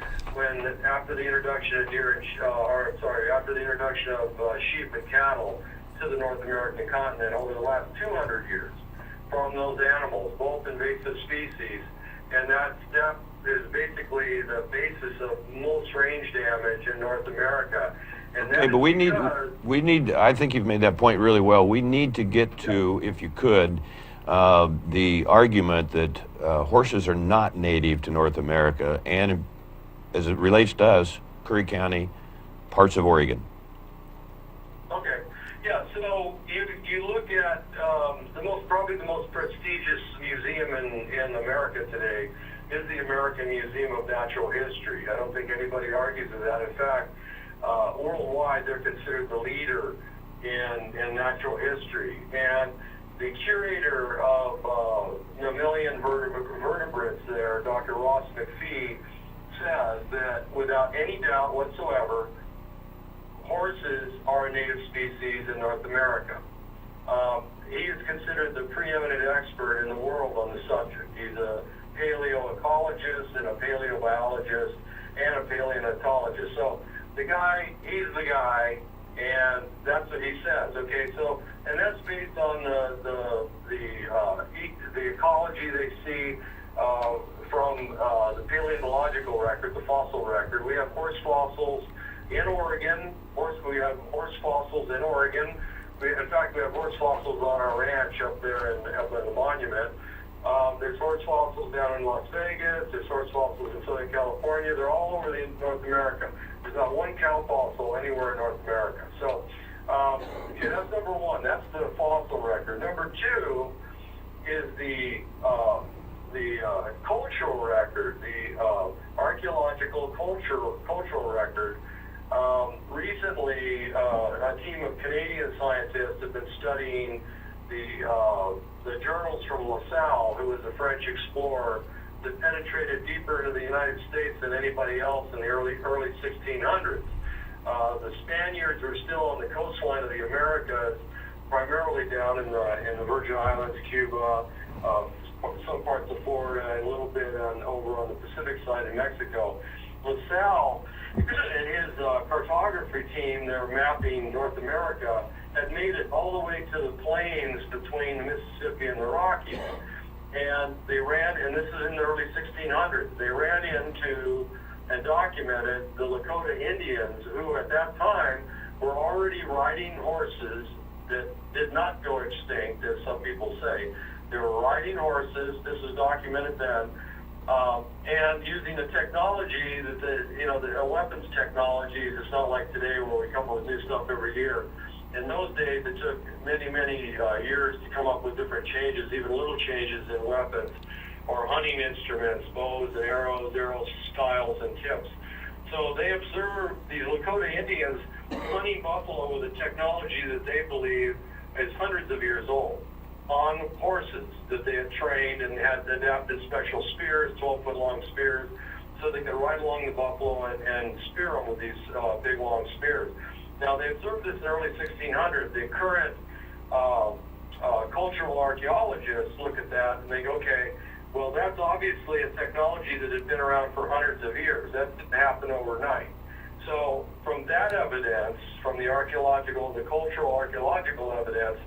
Speaker 13: after the introduction of after the introduction of sheep and cattle to the North American continent over the last 200 years from those animals, both invasive species, and that is basically the basis of most range damage in North America. And
Speaker 4: okay, but we need, I think you've made that point really well. We need to get to, if you could, the argument that horses are not native to North America, and as it relates to us, Curry County, parts of Oregon.
Speaker 13: Okay, yeah, so you look at probably the most prestigious museum in America today is the American Museum of Natural History. I don't think anybody argues with that. In fact, worldwide, they're considered the leader in natural history. And the curator of mammalian vertebrates there, Dr. Ross McPhee, says that without any doubt whatsoever, horses are a native species in North America. He is considered the preeminent expert in the world on the subject. He's a paleoecologist and a paleobiologist and a paleontologist. So the guy, he's the guy, and that's what he says. Okay, so and that's based on the ecology they see from the paleontological record, the fossil record. We have horse fossils in Oregon. We have horse fossils in Oregon. In fact, we have horse fossils on our ranch up there in the monument. There's horse fossils down in Las Vegas. There's horse fossils in Southern California. They're all over North America. There's not one cow fossil anywhere in North America. So, okay, that's number one. That's the fossil record. Number two is the cultural record, the archaeological cultural record. Recently, a team of Canadian scientists have been studying the journals from La Salle, who was a French explorer that penetrated deeper into the United States than anybody else in the early 1600s. The Spaniards were still on the coastline of the Americas, primarily down in the Virgin Islands, Cuba, some parts of Florida, and a little bit over on the Pacific side of Mexico. La Salle and his cartography team, they're mapping North America, had made it all the way to the plains between the Mississippi and the Rockies. and they ran, and this is in the early 1600s, they ran into and documented the Lakota Indians, who at that time were already riding horses that did not go extinct, as some people say. They were riding horses, this was documented then, and using the technology that the weapons technologies. It's not like today where we come up with new stuff every year. In those days, it took many, many years to come up with different changes, even little changes in weapons or hunting instruments, bows and arrows, arrow styles and tips. So they observed these Lakota Indians hunting buffalo with a technology that they believe is hundreds of years old, on horses that they had trained and had adapted special spears, 12-foot long spears, so they could ride along the buffalo and spear them with these big long spears. Now, they observed this in the early 1600s. The current cultural archaeologists look at that and they go, okay, well, that's obviously a technology that had been around for hundreds of years. That didn't happen overnight. So from that evidence, from the archaeological, the cultural archaeological evidence,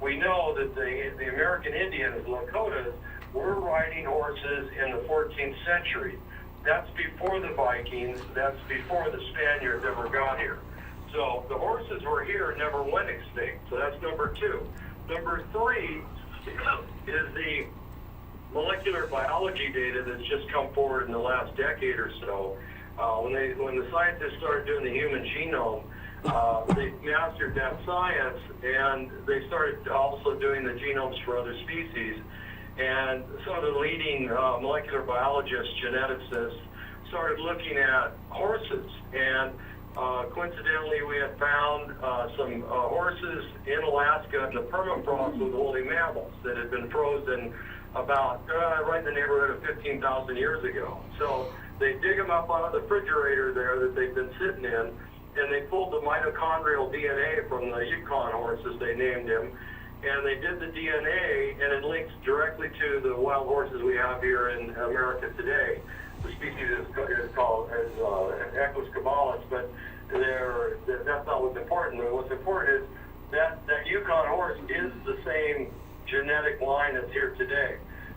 Speaker 13: we know that the American Indians, the Lakotas, were riding horses in the 14th century. That's before the Vikings. That's before the Spaniards ever got here. So the horses were here and never went extinct. So that's number two. Number three is the molecular biology data that's just come forward in the last decade or so. When the scientists started doing the human genome, they mastered that science, and they started also doing the genomes for other species. And some of the leading molecular biologists, geneticists, started looking at horses. And coincidentally, we had found some horses in Alaska in the permafrost with woolly mammoths that had been frozen about right in the neighborhood of 15,000 years ago. So they dig them up out of the refrigerator there that they've been sitting in, and they pulled the mitochondrial DNA from the Yukon horses, they named him, and they did the DNA, and it links directly to the wild horses we have here in America today. The species is called Equus cabalis, but that's not what's important. What's important is that Yukon horse is the same genetic line that's here today.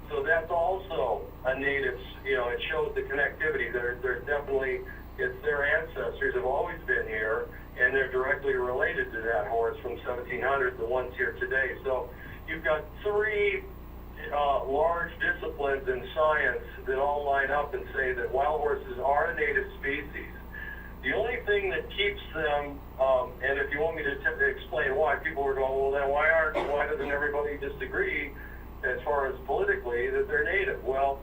Speaker 13: So that's also a native, it shows the connectivity. There's definitely, it's their ancestors have always been here, and they're directly related to that horse from 1700, the ones here today. So you've got three large disciplines in science that all line up and say that wild horses are a native species. The only thing that keeps them, and if you want me to explain why, people were going, well, then why doesn't everybody just agree, as far as politically, that they're native? Well,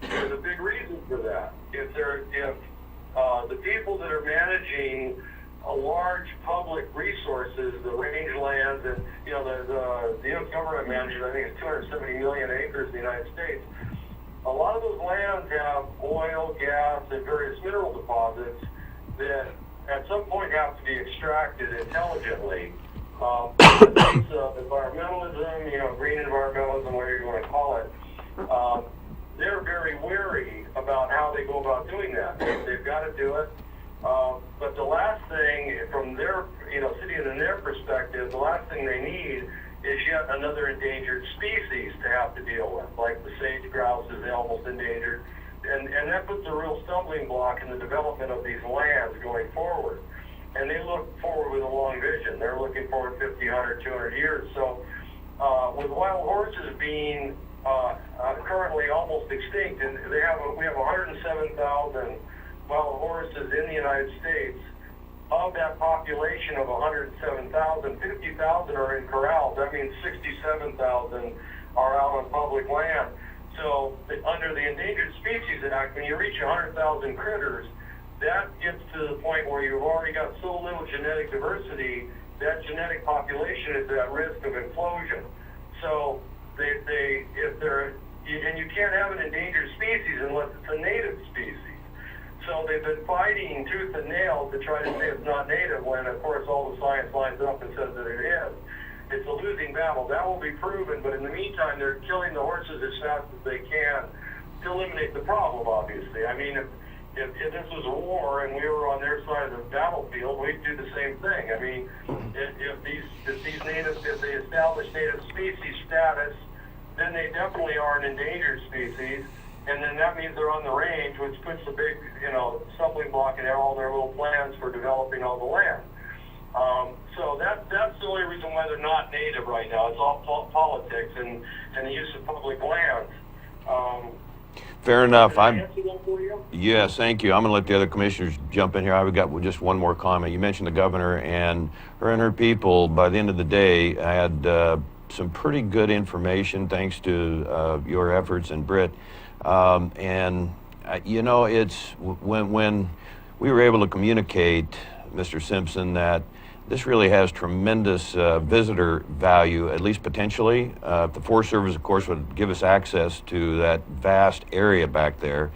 Speaker 13: there's a big reason for that. If the people that are managing large public resources, the rangelands, and the U.S. government manages, I think it's 270 million acres in the United States. A lot of those lands have oil, gas, and various mineral deposits that at some point have to be extracted intelligently. Environmentalism, green environmentalism, whatever you want to call it, they're very wary about how they go about doing that. They've got to do it. But the last thing, from their, sitting in their perspective, the last thing they need is yet another endangered species to have to deal with, like the sage grouse is almost endangered. And that puts a real stumbling block in the development of these lands going forward. And they look forward with a long vision. They're looking forward 50, 100, 200 years. So with wild horses being currently almost extinct, and we have 107,000 wild horses in the United States. Of that population of 107,000, 50,000 are in corrals. That means 67,000 are out on public land. So under the Endangered Species Act, when you reach 100,000 critters, that gets to the point where you've already got so little genetic diversity, that genetic population is at risk of implosion. So and you can't have an endangered species unless it's a native species. So they've been fighting tooth and nail to try to say it's not native when, of course, all the science lines up and says that it is. It's a losing battle. That will be proven, but in the meantime, they're killing the horses as fast as they can to eliminate the problem, obviously. I mean, if this was a war and we were on their side of the battlefield, we'd do the same thing. I mean, if they establish native species status, then they definitely are an endangered species. And then that means they're on the range, which puts a big, stumbling block in all their little plans for developing all the land. So that's the only reason why they're not native right now. It's all politics and the use of public lands.
Speaker 4: Fair enough.
Speaker 13: Did I answer that for you?
Speaker 4: Yes, thank you. I'm going to let the other commissioners jump in here. I've got just one more comment. You mentioned the governor and her people, by the end of the day, had some pretty good information thanks to your efforts and Britt. It's when we were able to communicate, Mr. Simpson, that this really has tremendous visitor value, at least potentially. The Forest Service, of course, would give us access to that vast area back there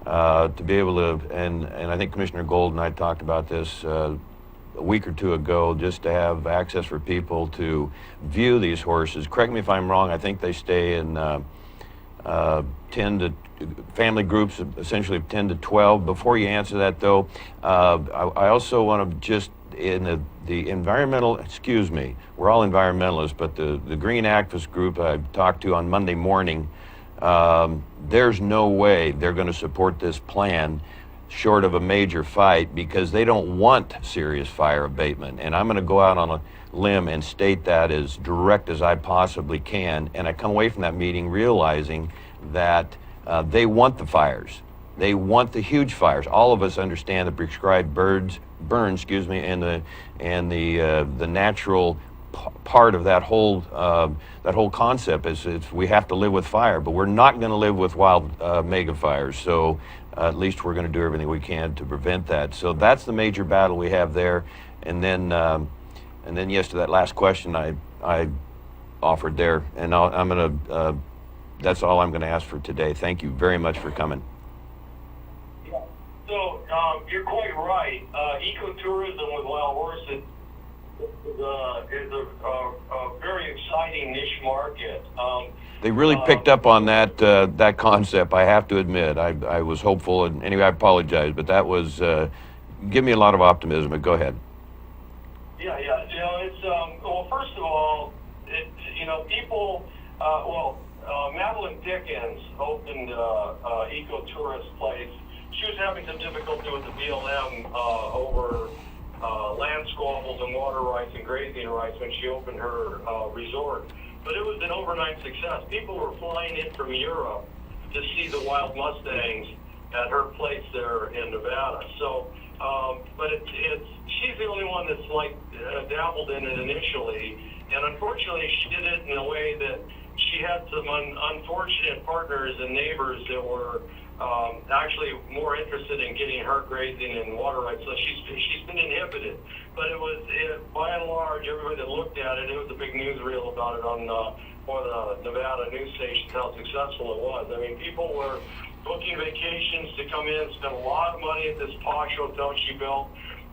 Speaker 4: to be able to, and I think Commissioner Gold and I talked about this a week or two ago, just to have access for people to view these horses. Correct me if I'm wrong, I think they stay in family groups, essentially of 10 to 12. Before you answer that, though, I also want to just, in the environmental, we're all environmentalists, but the green activist group I talked to on Monday morning, there's no way they're going to support this plan short of a major fight, because they don't want serious fire abatement. And I'm going to go out on a limb and state that as direct as I possibly can. And I come away from that meeting realizing that they want the fires. They want the huge fires. All of us understand the prescribed burns, and the natural part of that whole concept is we have to live with fire, but we're not going to live with wild mega fires. So at least we're going to do everything we can to prevent that. So that's the major battle we have there. And then yes, to that last question I offered there, and I'm going to. That's all I'm going to ask for today. Thank you very much for coming.
Speaker 13: Yeah. So you're quite right. Ecotourism with wild horses is a very exciting niche market.
Speaker 4: They really picked up on that concept, I have to admit. I was hopeful, and anyway, I apologize, but that was give me a lot of optimism. But go ahead.
Speaker 13: Yeah. It's well, first of all, people. Madeline Dickens opened eco-tourist place. She was having some difficulty with the BLM over land squabbles and water rights and grazing rights when she opened her resort. But it was an overnight success. People were flying in from Europe to see the wild Mustangs at her place there in Nevada. So, but she's the only one that's dabbled in it initially. And unfortunately, she did it in a way that she had some unfortunate partners and neighbors that were actually more interested in getting her grazing and water rights. So she's been inhibited. But by and large, everybody that looked at it, it was a big newsreel about it on one of the Nevada news stations, how successful it was. I mean, people were booking vacations to come in, spend a lot of money at this posh hotel she built,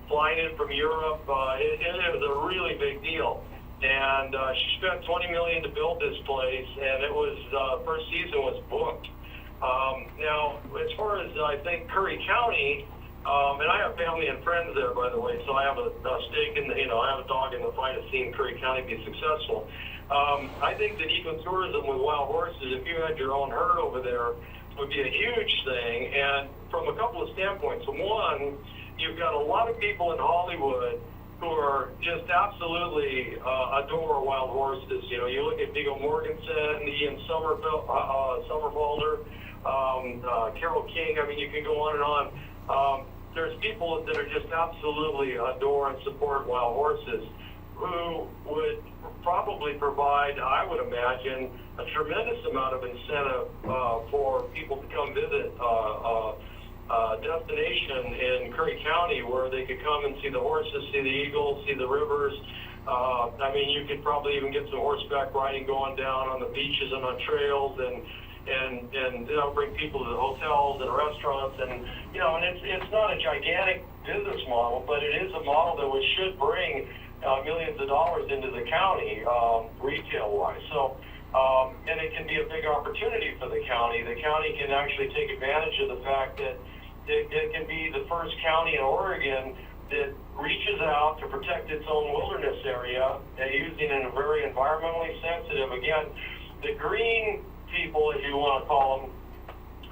Speaker 13: flying in from Europe. It was a really big deal. And she spent $20 million to build this place, and it was first season was booked. Now, as far as I think Curry County, and I have family and friends there, by the way, so I have a stake in I have a dog in the fight of seeing Curry County be successful. I think that ecotourism with wild horses, if you had your own herd over there, would be a huge thing. And from a couple of standpoints. One, you've got a lot of people in Hollywood who are just absolutely adore wild horses. You look at Viggo Mortensen, Ian Somerhalder, Carole King. I mean, you can go on and on. There's people that are just absolutely adore and support wild horses, who would probably provide, I would imagine, a tremendous amount of incentive for people to come visit destination in Curry County where they could come and see the horses, see the eagles, see the rivers. I mean, you could probably even get some horseback riding going down on the beaches and on trails, and bring people to the hotels and restaurants, and it's not a gigantic business model, but it is a model that should bring millions of dollars into the county retail-wise. So. And it can be a big opportunity for the county. The county can actually take advantage of the fact that it can be the first county in Oregon that reaches out to protect its own wilderness area, using it in a very environmentally sensitive, again, the green people, as you want to call them,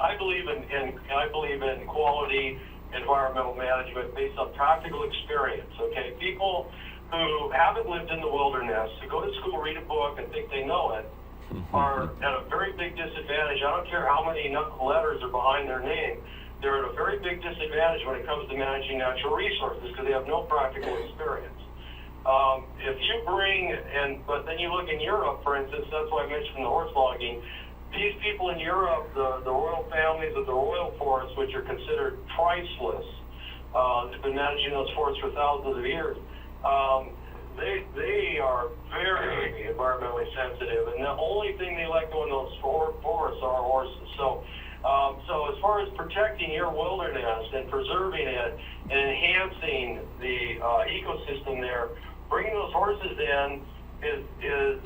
Speaker 13: I believe in quality environmental management based on practical experience. Okay, people who haven't lived in the wilderness, who go to school, read a book, and think they know it, are at a very big disadvantage. I don't care how many letters are behind their name. They're at a very big disadvantage when it comes to managing natural resources because they have no practical experience. If you bring, but then you look in Europe, for instance, that's why I mentioned the horse logging. These people in Europe, the royal families of the royal forests, which are considered priceless, they've been managing those forests for thousands of years. They are very environmentally sensitive, and the only thing they let go in those forests are horses. So as far as protecting your wilderness and preserving it and enhancing the ecosystem there, bringing those horses in is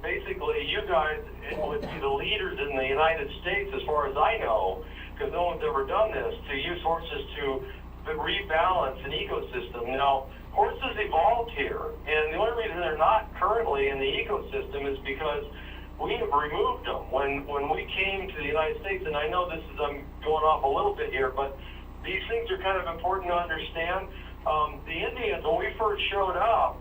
Speaker 13: basically, you guys would be the leaders in the United States, as far as I know, because no one's ever done this, to use horses to rebalance an ecosystem. Now, horses evolved here, and the only reason they're not currently in the ecosystem is because we have removed them. When we came to the United States, and I know this is, I'm going off a little bit here, but these things are kind of important to understand. The Indians, when we first showed up,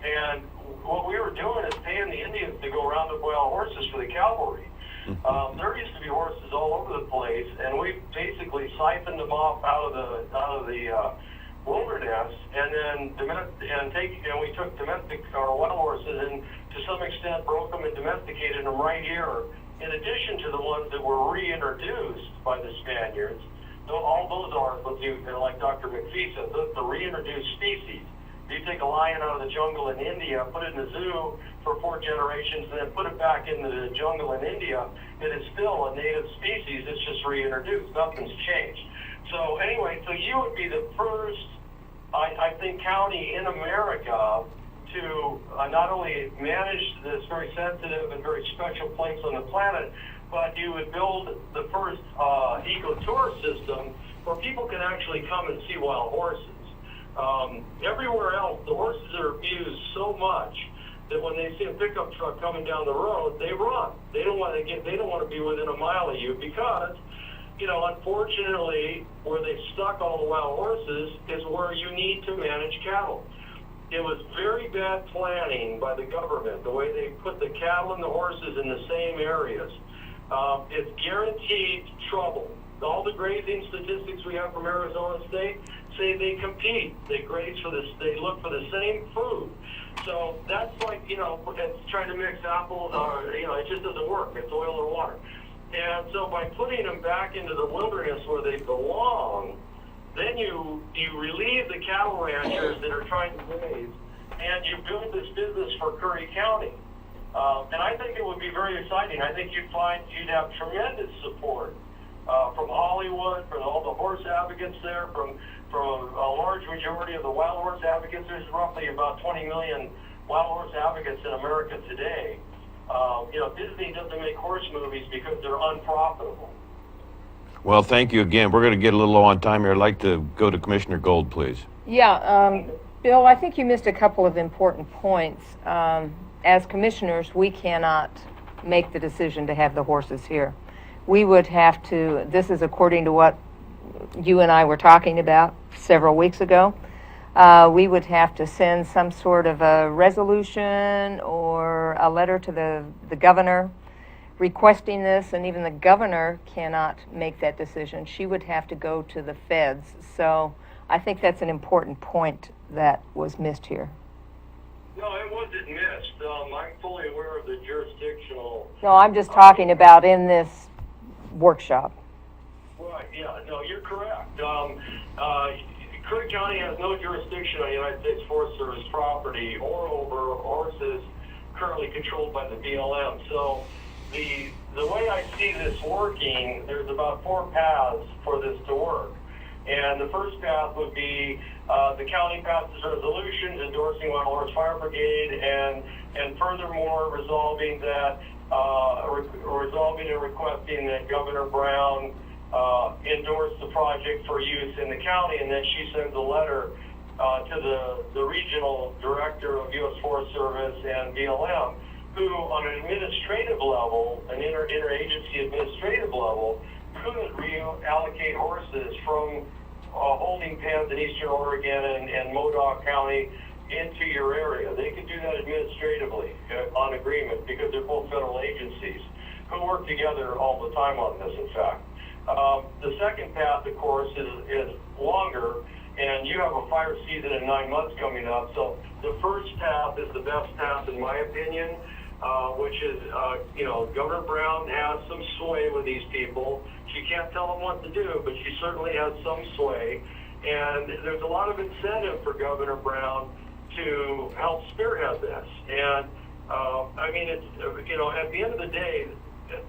Speaker 13: and what we were doing is paying the Indians to go round up wild horses for the cavalry. There used to be horses all over the place, and we basically siphoned them off out of the wilderness, and we took domestic or wild horses and to some extent broke them and domesticated them right here. In addition to the ones that were reintroduced by the Spaniards, all those are, like Dr. McPhee said, the reintroduced species. You take a lion out of the jungle in India, put it in the zoo for 4 generations, and then put it back into the jungle in India, it is still a native species. It's just reintroduced. Nothing's changed. So anyway, so you would be the first, I think, county in America to not only manage this very sensitive and very special place on the planet, but you would build the first eco-tour system where people can actually come and see wild horses. Everywhere else, the horses are abused so much that when they see a pickup truck coming down the road, they run. They don't want to be within a mile of you because, unfortunately, where they stuck all the wild horses is where you need to manage cattle. It was very bad planning by the government, the way they put the cattle and the horses in the same areas. It's guaranteed trouble. All the grazing statistics we have from Arizona State say they compete. They graze they look for the same food. So that's like, it's trying to mix apples, it just doesn't work. It's oil or water. And so by putting them back into the wilderness where they belong, then you relieve the cattle ranchers that are trying to graze, and you build this business for Curry County. And I think it would be very exciting. I think you'd have tremendous support from Hollywood, from all the horse advocates there, from a large majority of the wild horse advocates. There's roughly about 20 million wild horse advocates in America today. Disney doesn't make horse movies because they're unprofitable.
Speaker 4: Well, thank you again. We're going to get a little low on time here. I'd like to go to Commissioner Gold, please.
Speaker 2: Yeah, Bill, I think you missed a couple of important points. As commissioners, we cannot make the decision to have the horses here. We would have to, this is according to what you and I were talking about several weeks ago, we would have to send some sort of a resolution or a letter to the governor requesting this, and even the governor cannot make that decision. She would have to go to the feds. So I think that's an important point that was missed here.
Speaker 13: No, it wasn't missed. I'm fully aware of the jurisdictional...
Speaker 2: No, I'm just talking about in this workshop.
Speaker 13: Right, yeah, no, you're correct. Curry County has no jurisdiction on United States Forest Service property or over horses currently controlled by the BLM. So the way I see this working, there's about 4 paths for this to work. And the first path would be the county passes resolutions endorsing Wild Horse Fire Brigade and furthermore resolving that resolving and requesting that Governor Brown endorse the project for use in the county, and then she sends a letter to the regional director of U.S. Forest Service and BLM who on an administrative level, an interagency administrative level, could reallocate horses from holding pens in eastern Oregon and Modoc County into your area. They could do that administratively on agreement because they're both federal agencies who work together all the time on this, in fact. The second path, of course, is longer, and you have a fire season in 9 months coming up. So the first path is the best path, in my opinion, which is, Governor Brown has some sway with these people. She can't tell them what to do, but she certainly has some sway. And there's a lot of incentive for Governor Brown to help spearhead this. And, it's, at the end of the day,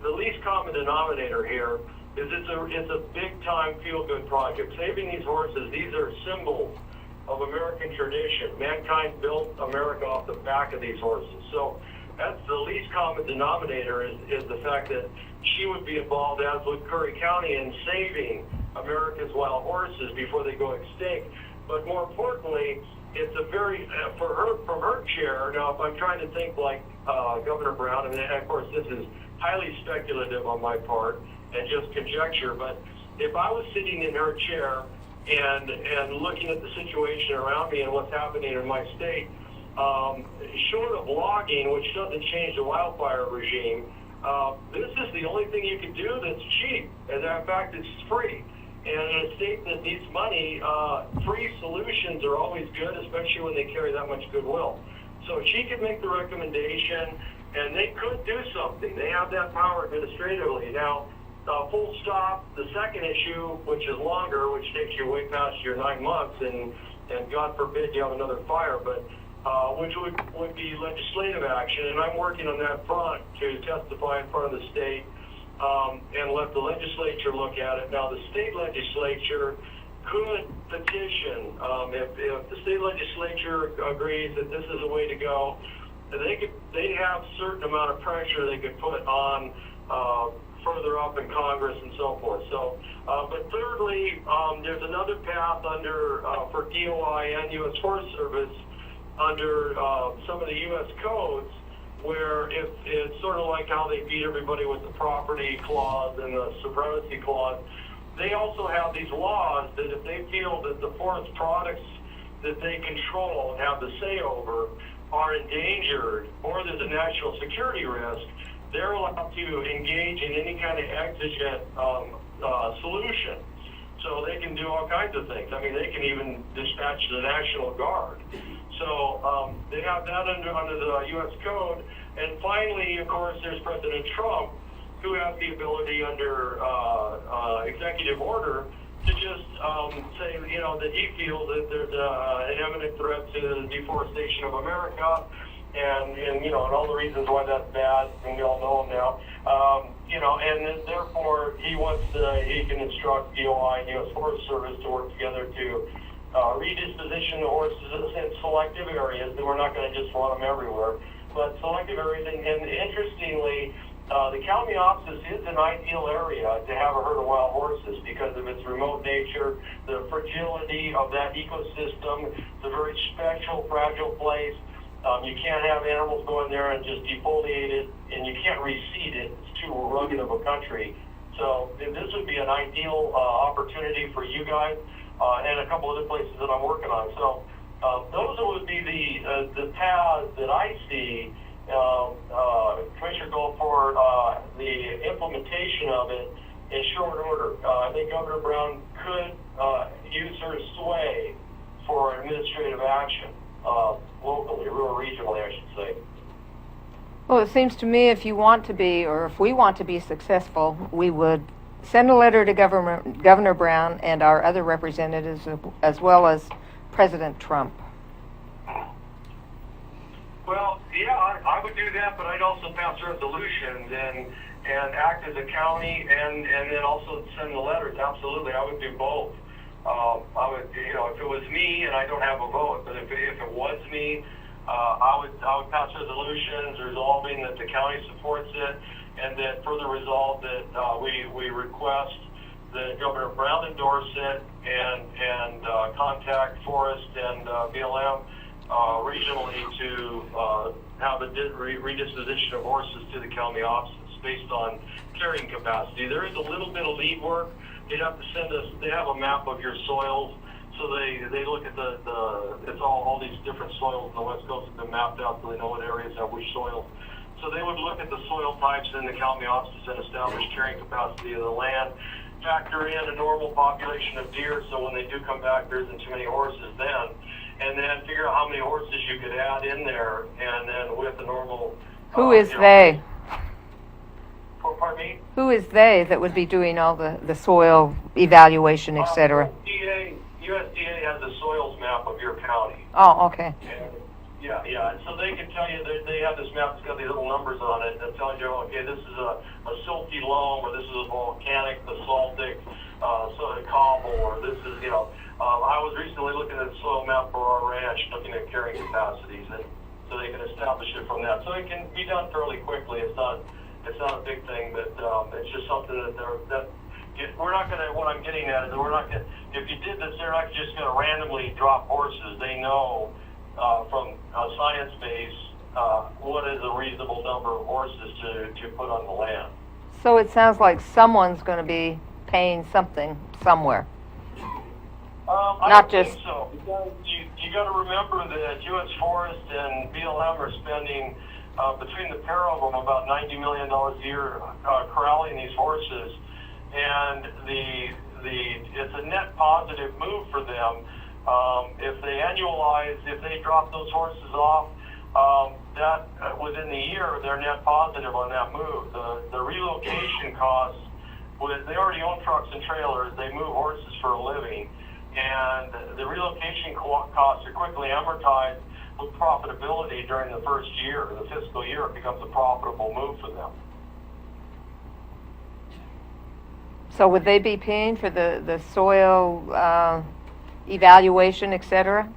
Speaker 13: the least common denominator here is it's a big-time feel-good project. Saving these horses, these are symbols of American tradition. Mankind built America off the back of these horses. So that's the least common denominator is the fact that she would be involved, as with Curry County, in saving America's wild horses before they go extinct. But more importantly, it's a very, from her chair, now if I'm trying to think like Governor Brown, and of course this is highly speculative on my part and just conjecture, but if I was sitting in her chair and looking at the situation around me and what's happening in my state, short of logging, which doesn't change the wildfire regime, this is the only thing you can do that's cheap. As a matter of fact, it's free. And in a state that needs money, free solutions are always good, especially when they carry that much goodwill. So she could make the recommendation, and they could do something. They have that power administratively. Now, full stop, the second issue, which is longer, which takes you way past your 9 months, and God forbid you have another fire, but which would be legislative action, and I'm working on that front to testify in front of the state and let the legislature look at it. Now, the state legislature could petition, if the state legislature agrees that this is a way to go, they'd have a certain amount of pressure they could put on further up in Congress and so forth. So, but thirdly, there's another path for DOI and U.S. Forest Service under some of the U.S. codes, where it's sort of like how they beat everybody with the property clause and the supremacy clause. They also have these laws that if they feel that the forest products that they control and have the say over are endangered or there's a national security risk, they're allowed to engage in any kind of exigent solution. So they can do all kinds of things. I mean, they can even dispatch the National Guard. So they have that under the U.S. Code. And finally, of course, there's President Trump, who has the ability under executive order to just say, that he feels that there's an imminent threat to the deforestation of America, and all the reasons why that's bad, and we all know them now. And then therefore he can instruct DOI and U.S. Forest Service to work together to redisposition the horses in selective areas. That we're not going to just run them everywhere, but selective areas. And interestingly, the county office is an ideal area to have a herd of wild horses because of its remote nature, the fragility of that ecosystem. It's a very special, fragile place. You can't have animals go in there and just defoliate it, and you can't reseed it. It's too rugged of a country. So this would be an ideal opportunity for you guys and a couple other places that I'm working on. So those would be the paths that I see. Commissioner Goldford, the implementation of it in short order. I think Governor Brown could use her sway for administrative action locally, or regionally, I should say.
Speaker 2: Well, it seems to me if we want to be successful, we would send a letter to Governor Brown and our other representatives, as well as President Trump.
Speaker 13: Well, yeah, I would do that, but I'd also pass resolutions and act as a county and then also send the letters. Absolutely, I would do both. I would, if it was me, and I don't have a vote, but if it was me, I would pass resolutions resolving that the county supports it, and that further resolve that we request that Governor Brown endorse it and contact Forest and BLM regionally to have a redisposition of horses to the county offices based on carrying capacity. There is a little bit of lead work. They'd have to send us, they have a map of your soils, so they look at it's all these different soils on the West Coast have been mapped out so they know what areas have which soils. So they would look at the soil types in the county offices and establish carrying capacity of the land, factor in a normal population of deer, so when they do come back, there isn't too many horses then, and then figure out how many horses you could add in there, and then with the normal...
Speaker 2: Who is they?
Speaker 13: Pardon me?
Speaker 2: Who is they that would be doing all the soil evaluation, et cetera?
Speaker 13: USDA has a soils map of your county.
Speaker 2: Oh, okay.
Speaker 13: And yeah. And so they can tell you, they have this map that's got these little numbers on it that tells you, okay, this is a silty loam, or this is a volcanic, basaltic, cobble, or this is, I was recently looking at the soil map for our ranch, looking at carrying capacities, and so they can establish it from that. So it can be done fairly quickly. It's not a big thing, but it's just something that we're not going to, what I'm getting at is we're not going to, if you did this, they're not just going to randomly drop horses. They know from a science base what is a reasonable number of horses to put on the land.
Speaker 2: So it sounds like someone's going to be paying something somewhere.
Speaker 13: I
Speaker 2: Not
Speaker 13: don't
Speaker 2: just...
Speaker 13: think so. Because you got to remember that U.S. Forest and BLM are spending between the pair of them about $90 million a year corralling these horses, and it's a net positive move for them. If they annualize, if they drop those horses off, that within the year they're net positive on that move. The relocation costs, they already own trucks and trailers. They move horses for a living, and the relocation costs are quickly amortized with profitability during the first year. The fiscal year, it becomes a profitable move for them.
Speaker 2: So would they be paying for the soil evaluation, et cetera,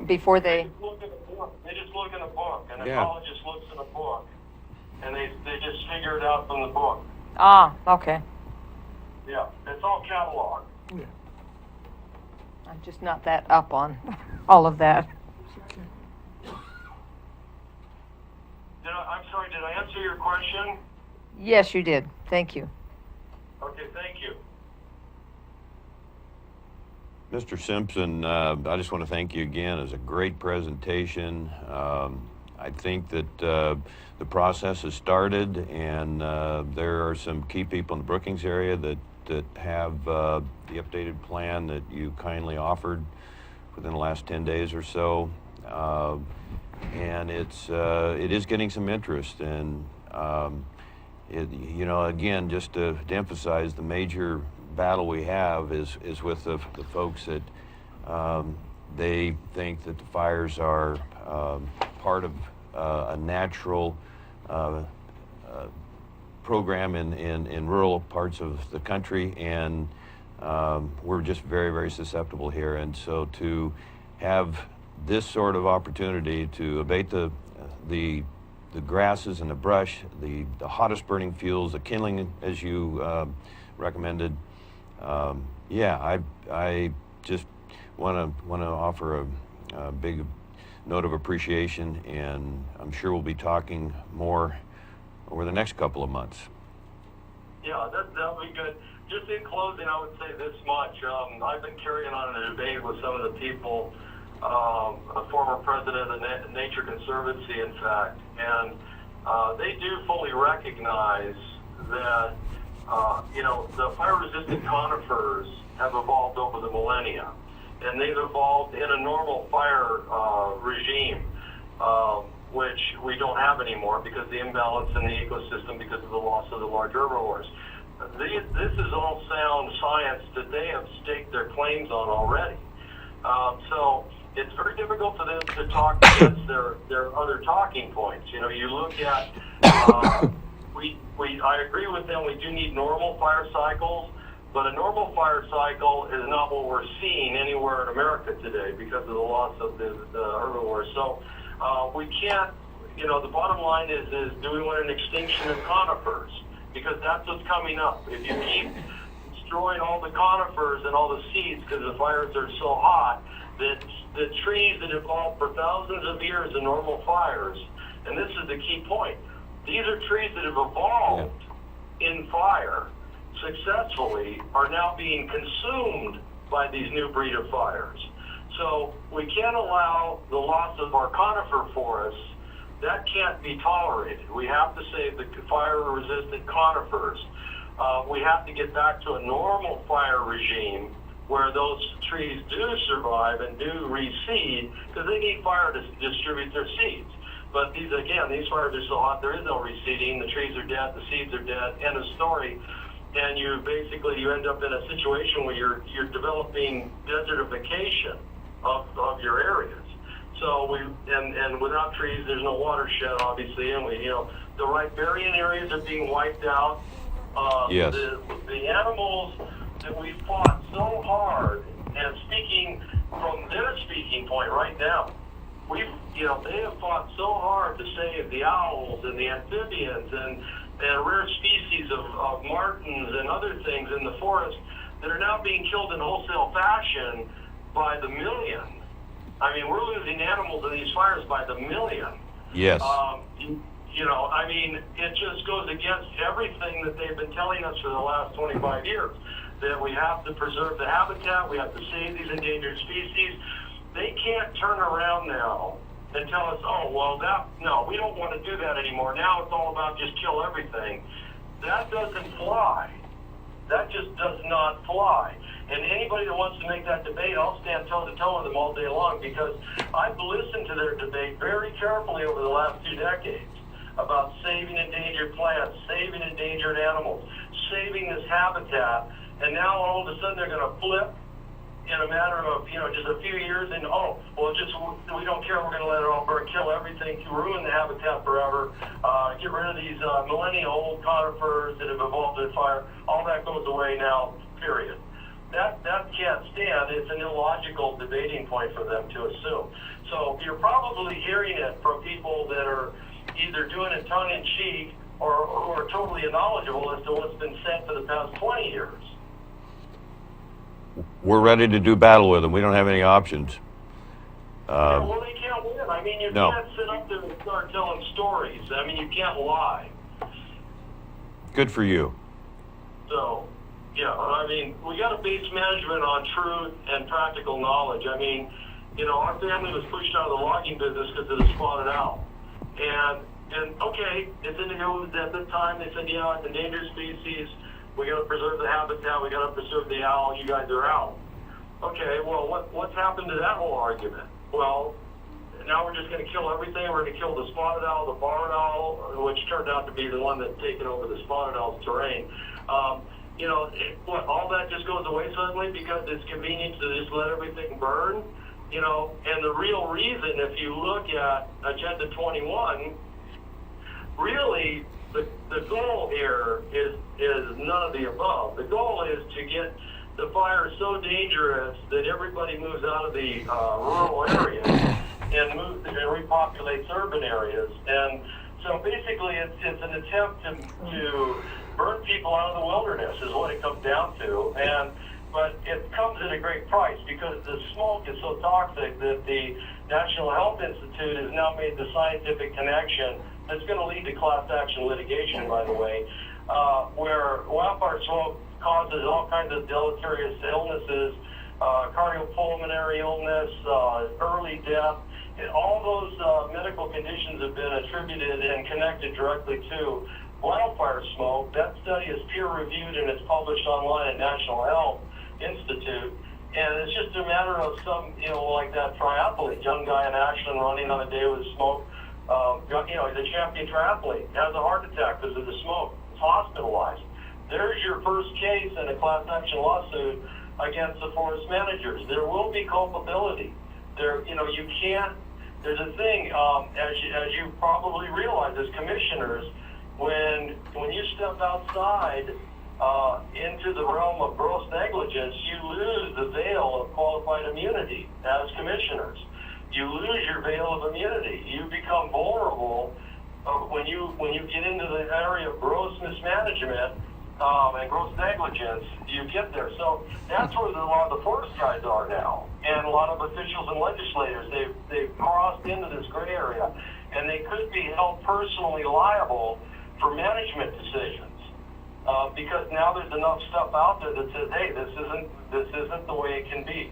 Speaker 2: before they...
Speaker 13: They just look in a book, and the
Speaker 4: Yeah.
Speaker 13: ecologist looks in a book, and they just figure it out from the book.
Speaker 2: Ah, okay.
Speaker 13: Yeah, it's all cataloged.
Speaker 2: I'm just not that up on all of that.
Speaker 13: I'm sorry, did I answer your question?
Speaker 2: Yes, you did. Thank you.
Speaker 13: Okay, thank you.
Speaker 4: Mr. Simpson, I just want to thank you again. It was a great presentation. I think that the process has started, and there are some key people in the Brookings area that have the updated plan that you kindly offered within the last 10 days or so. And it is getting some interest, and again, just to emphasize, the major battle we have is with the folks that they think that the fires are part of a natural program in rural parts of the country, and we're just very, very susceptible here. And so to have this sort of opportunity to abate the grasses and the brush, the hottest burning fuels, the kindling as you recommended. I just want to offer a big note of appreciation, and I'm sure we'll be talking more over the next couple of months.
Speaker 13: Yeah, that'll be good. Just in closing, I would say this much. I've been carrying on a debate with some of the people, a former president of the Nature Conservancy, in fact, and they do fully recognize that, the fire-resistant conifers have evolved over the millennia, and they've evolved in a normal fire regime, which we don't have anymore because of the imbalance in the ecosystem because of the loss of the large herbivores. This is all sound science that they have staked their claims on already. So it's very difficult for them to talk against their other talking points. You look at, I agree with them, we do need normal fire cycles, but a normal fire cycle is not what we're seeing anywhere in America today because of the loss of the herbivores. So we can't, the bottom line is do we want an extinction of conifers? Because that's what's coming up. If you keep destroying all the conifers and all the seeds because the fires are so hot, that the trees that evolved for thousands of years in normal fires, and this is the key point, these are trees that have evolved in fire successfully, are now being consumed by these new breed of fires. So we can't allow the loss of our conifer forests. That can't be tolerated. We have to save the fire-resistant conifers. We have to get back to a normal fire regime where those trees do survive and do reseed, because they need fire to distribute their seeds. But these fires are so hot, there is no reseeding. The trees are dead, the seeds are dead, end of story. And you end up in a situation where you're developing desertification of your areas. So and without trees, there's no watershed, obviously, and the riparian areas are being wiped out.
Speaker 4: Yes.
Speaker 13: The animals that we fought so hard, and speaking from their speaking point right now, they have fought so hard to save the owls and the amphibians and rare species of martins and other things in the forest that are now being killed in wholesale fashion by the million. I mean, we're losing animals in these fires by the million.
Speaker 4: Yes.
Speaker 13: It just goes against everything that they've been telling us for the last 25 years, that we have to preserve the habitat, we have to save these endangered species. They can't turn around now and tell us, no, we don't want to do that anymore. Now it's all about just kill everything. That doesn't fly. That just does not fly. And anybody that wants to make that debate, I'll stand toe-to-toe with them all day long, because I've listened to their debate very carefully over the last 2 decades about saving endangered plants, saving endangered animals, saving this habitat, and now all of a sudden they're going to flip in a matter of, just a few years, and we don't care, we're going to let it all burn, kill everything, ruin the habitat forever, get rid of these millennial-old conifers that have evolved in fire. All that goes away now, period. That can't stand. It's an illogical debating point for them to assume. So you're probably hearing it from people that are either doing it tongue-in-cheek or are totally knowledgeable as to what's been said for the past 20 years.
Speaker 4: We're ready to do battle with them. We don't have any options.
Speaker 13: Well, they can't win. You can't sit up there and start telling stories. You can't lie.
Speaker 4: Good for you.
Speaker 13: So, we got to base management on truth and practical knowledge. Our family was pushed out of the logging business because of the spotted owl. And okay, it's in the news at the time. They said, it's an endangered species. We got to preserve the habitat. We got to preserve the owl. You guys are out. Okay, well, what's happened to that whole argument? Well, now we're just going to kill everything. We're going to kill the spotted owl, the barn owl, which turned out to be the one that's taken over the spotted owl's terrain. All that just goes away suddenly because it's convenient to just let everything burn? And the real reason, if you look at Agenda 21, really the goal here is none of the above. The goal is to get the fire so dangerous that everybody moves out of the rural areas and repopulates urban areas. And so basically it's an attempt to burn people out of the wilderness is what it comes down to. But it comes at a great price because the smoke is so toxic that the National Health Institute has now made the scientific connection that's going to lead to class action litigation, by the way, where wildfire smoke causes all kinds of deleterious illnesses, cardiopulmonary illness, early death. And all those medical conditions have been attributed and connected directly to wildfire smoke. That study is peer-reviewed and it's published online at National Health Institute. And it's just a matter of some, like that triathlete, young guy in Ashland running on a day with smoke. He's a champion triathlete, has a heart attack because of the smoke. He's hospitalized. There's your first case in a class action lawsuit against the forest managers. There will be culpability. You can't. There's a thing, as you probably realize as commissioners, when you step outside into the realm of gross negligence, you lose the veil of qualified immunity as commissioners. You lose your veil of immunity. You become vulnerable when you get into the area of gross mismanagement and gross negligence. You get there. So that's where a lot of the forest guys are now, and a lot of officials and legislators. They've crossed into this gray area, and they could be held personally liable for management decisions. Because now there's enough stuff out there that says, hey, this isn't the way it can be.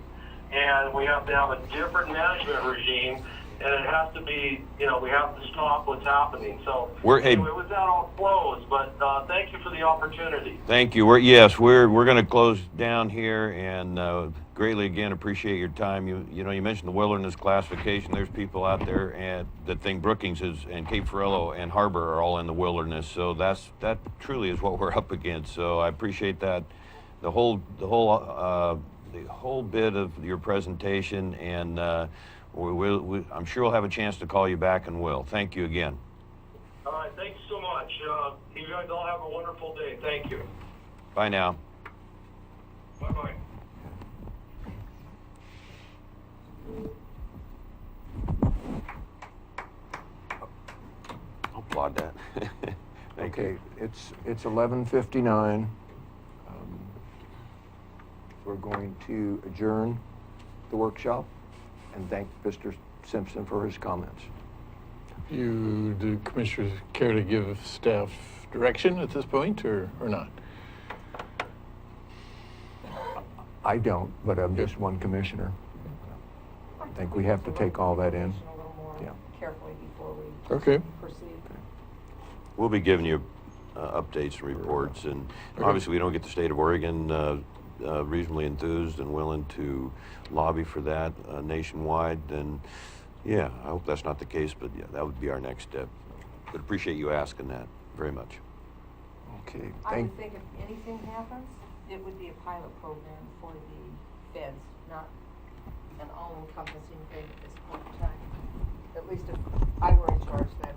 Speaker 13: And we have to have a different management regime, and it has to be, we have to stop what's happening. So anyway, with that, I'll close, but thank you for the opportunity.
Speaker 4: Thank you. We're going to close down here, and greatly again appreciate your time. You mentioned the wilderness classification. There's people out there that think Brookings and Cape Ferrelo and Harbor are all in the wilderness. So that truly is what we're up against. So I appreciate that. The whole bit of your presentation, and I'm sure we'll have a chance to call you back, and will. Thank you again.
Speaker 13: All right, thanks so much. You guys all have a wonderful day. Thank you.
Speaker 4: Bye now.
Speaker 13: Bye-bye.
Speaker 4: I'll applaud that.
Speaker 3: Okay, it's 11:59. We're going to adjourn the workshop and thank Mr. Simpson for his comments.
Speaker 1: Do commissioners care to give staff direction at this point, or not?
Speaker 3: I don't, but I'm just one commissioner. I think we have to take all that in.
Speaker 2: A little more
Speaker 3: Yeah.
Speaker 2: carefully before we
Speaker 1: Okay.
Speaker 2: proceed.
Speaker 4: We'll be giving you updates and reports, and obviously we don't get the state of Oregon reasonably enthused and willing to lobby for that nationwide, then yeah, I hope that's not the case, but yeah, that would be our next step. But appreciate you asking that very much.
Speaker 3: Okay,
Speaker 2: I would think if anything happens, it would be a pilot program for the feds, not an all-encompassing thing at this point in time. At least if I were in charge, that